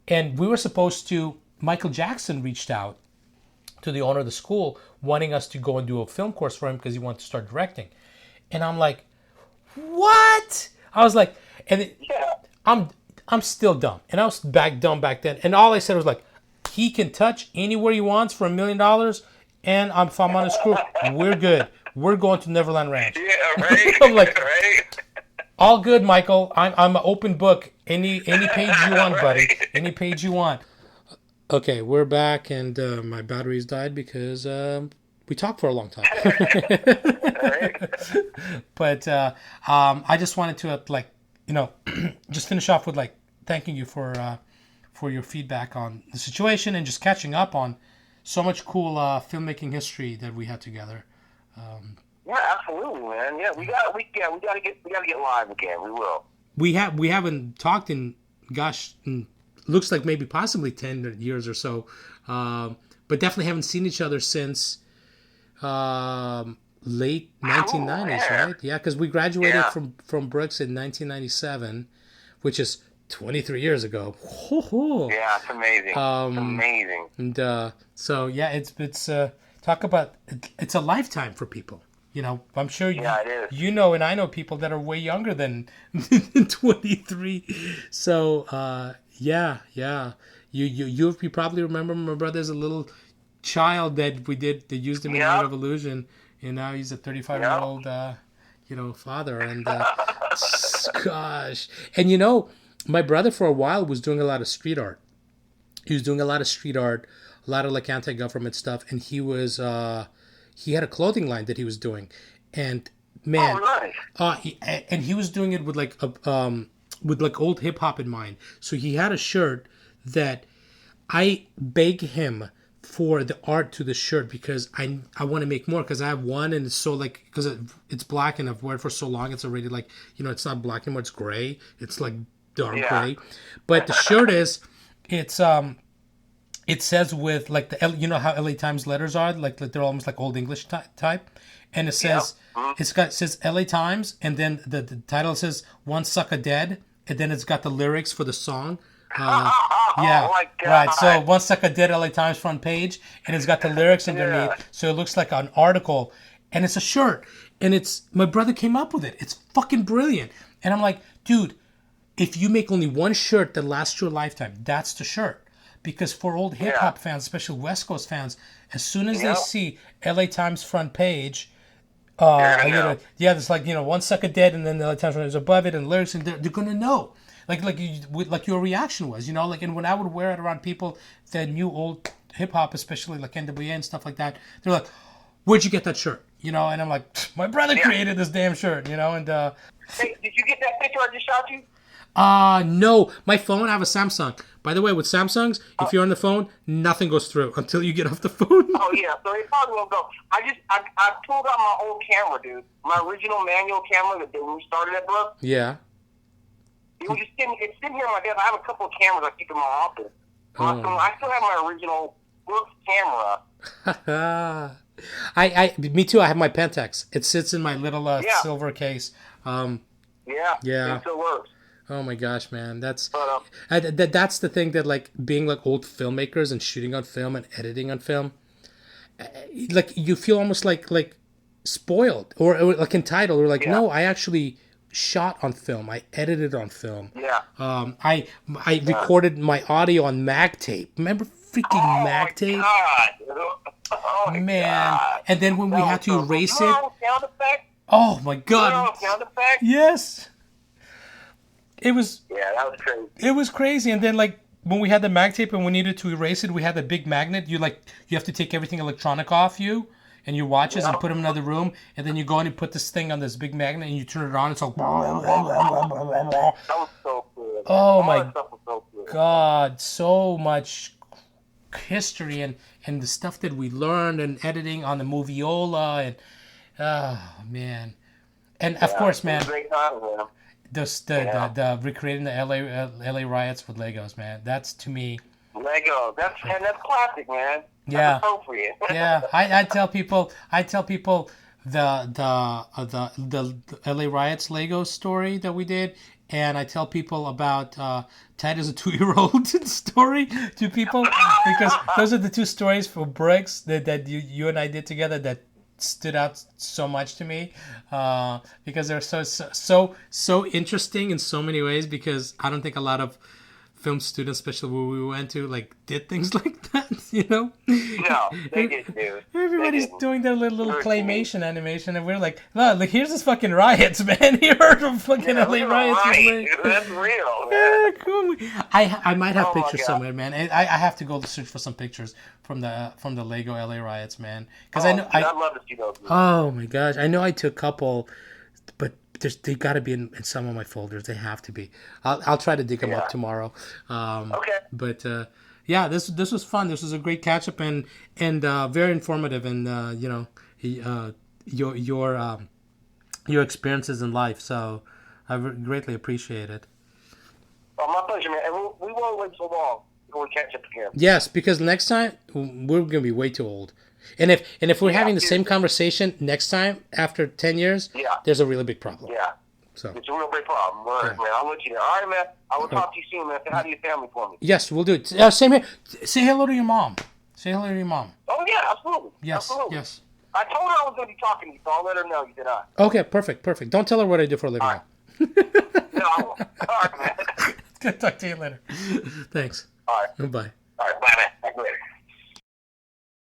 and we were supposed to. Michael Jackson reached out to the owner of the school wanting us to go and do a film course for him because he wanted to start directing. And I'm like, what? I was like, and I'm still dumb, and I was dumb back then. And all I said was like, he can touch anywhere he wants for $1 million, and if I'm on his crew, we're good. We're going to Neverland Ranch. Yeah, right. I'm like, right. all good, Michael. I'm an open book. Any page you want, buddy. Any page you want. Okay, we're back, and my batteries died because we talked for a long time. But I just wanted to just finish off with thanking you for your feedback on the situation and just catching up on so much cool filmmaking history that we had together. Yeah, absolutely, man. Yeah, we gotta get live again. We will. We haven't talked in looks like maybe possibly 10 years or so, but definitely haven't seen each other since late 1990s, right? Yeah, because we graduated from Brooks in 1997, which is 23 years ago. Yeah, it's amazing. It's amazing. And so yeah, it's talk about it's a lifetime for people. I'm sure it is. And I know people that are way younger than 23. So yeah. You probably remember my brother's a little child that they used him in Night of Illusion, and now he's a 35-year-old father. And gosh, and my brother for a while was doing a lot of street art. He was doing a lot of street art, a lot of anti-government stuff, and he was he had a clothing line that he was doing, and man, and he was doing it with old hip hop in mind. So he had a shirt that I beg him for the art to the shirt because I want to make more, because I have one and it's so because it's black and I've worn it for so long, it's already it's not black anymore, it's gray, it's dark gray. But the shirt it says with how LA Times letters are, they're almost like old English type, and it says it says LA Times, and then the title says "One Sucker Dead," and then it's got the lyrics for the song. Oh my God. Right. So "One Sucker Dead," LA Times front page, and it's got the lyrics underneath, so it looks like an article, and it's a shirt, and my brother came up with it. It's fucking brilliant, and I'm like, dude, if you make only one shirt that lasts your lifetime, that's the shirt. Because for old hip hop fans, especially West Coast fans, as soon as they see LA Times front page, there's "One Sucker Dead," and then the LA Times is above it, and lyrics, and they're gonna know, like your reaction was, and when I would wear it around people that knew old hip hop, especially NWA and stuff like that, they're like, "Where'd you get that shirt?" And I'm like, "My brother created this damn shirt," and. Hey, did you get that picture I just shot you? No, my phone, I have a Samsung. By the way, with Samsungs, if you're on the phone, nothing goes through until you get off the phone. Oh, yeah, so it probably won't go. I pulled out my old camera, dude. My original manual camera that when we started at Brooke. Yeah. It was it's sitting here on my desk. I have a couple of cameras I keep in my office. I still have my original Brooks camera. Me too, I have my Pentax. It sits in my little silver case. Yeah, it still works. Oh my gosh, man, that's the thing that being old filmmakers and shooting on film and editing on film, you feel almost like spoiled or entitled or no, I actually shot on film, I edited on film. Yeah. I recorded my audio on mag tape. Remember freaking mag tape? Oh my man, God. And then when we had to erase it. Sound effect? Oh my God. Sound effect? Yes. It was. Yeah, that was crazy. It was crazy, and then when we had the mag tape and we needed to erase it, we had the big magnet. You have to take everything electronic off you and your watches and put them in another room, and then you go in and put this thing on this big magnet and you turn it on. It's like. That was so cool. Oh my God! So much history and the stuff that we learned and editing on the Moviola and man, and of course, man. Great time, man. The recreating the LA riots with Legos, man. That's to me. Lego. That's classic, man. That's yeah. appropriate. Yeah. I tell people the LA riots Lego story that we did, and I tell people about Ted as a 2-year-old story to people because those are the two stories for Brooks that you and I did together that stood out so much to me because they're so interesting in so many ways. Because I don't think a lot of film students, especially where we went to, like did things like that. No, they didn't, dude. Everybody's doing their little claymation animation, and we're like, "Look, here's this fucking riots, man! You heard of fucking LA riots?" Right. That's real, man. Yeah, cool. I might have pictures somewhere, man. I have to go search for some pictures from the Lego LA riots, man. Because I know I'd love to see those. Oh my gosh, I know I took a couple, but they got to be in some of my folders. They have to be. I'll try to dig them up tomorrow. Okay. But yeah, this was fun. This was a great catch up and very informative, and your experiences in life. So I greatly appreciate it. Oh, my pleasure, man. And we won't wait so long before we catch up again. Yes, because next time we're gonna be way too old. And if we're having the same conversation next time after 10 years, there's a really big problem. Yeah. So it's a real big problem. Word, man. I'll let you know. All right, man. I will talk to you soon, man. Say hi to your family for me. Yes, we'll do it. Same here. Say hello to your mom. Say hello to your mom. Oh, yeah, absolutely. Yes, absolutely. yes. I told her I was going to be talking to you, so I'll let her know you did not. Okay, perfect. Don't tell her what I do for a living. All right. No, I won't. All right, man. Good talk to you later. Thanks. All right. Bye.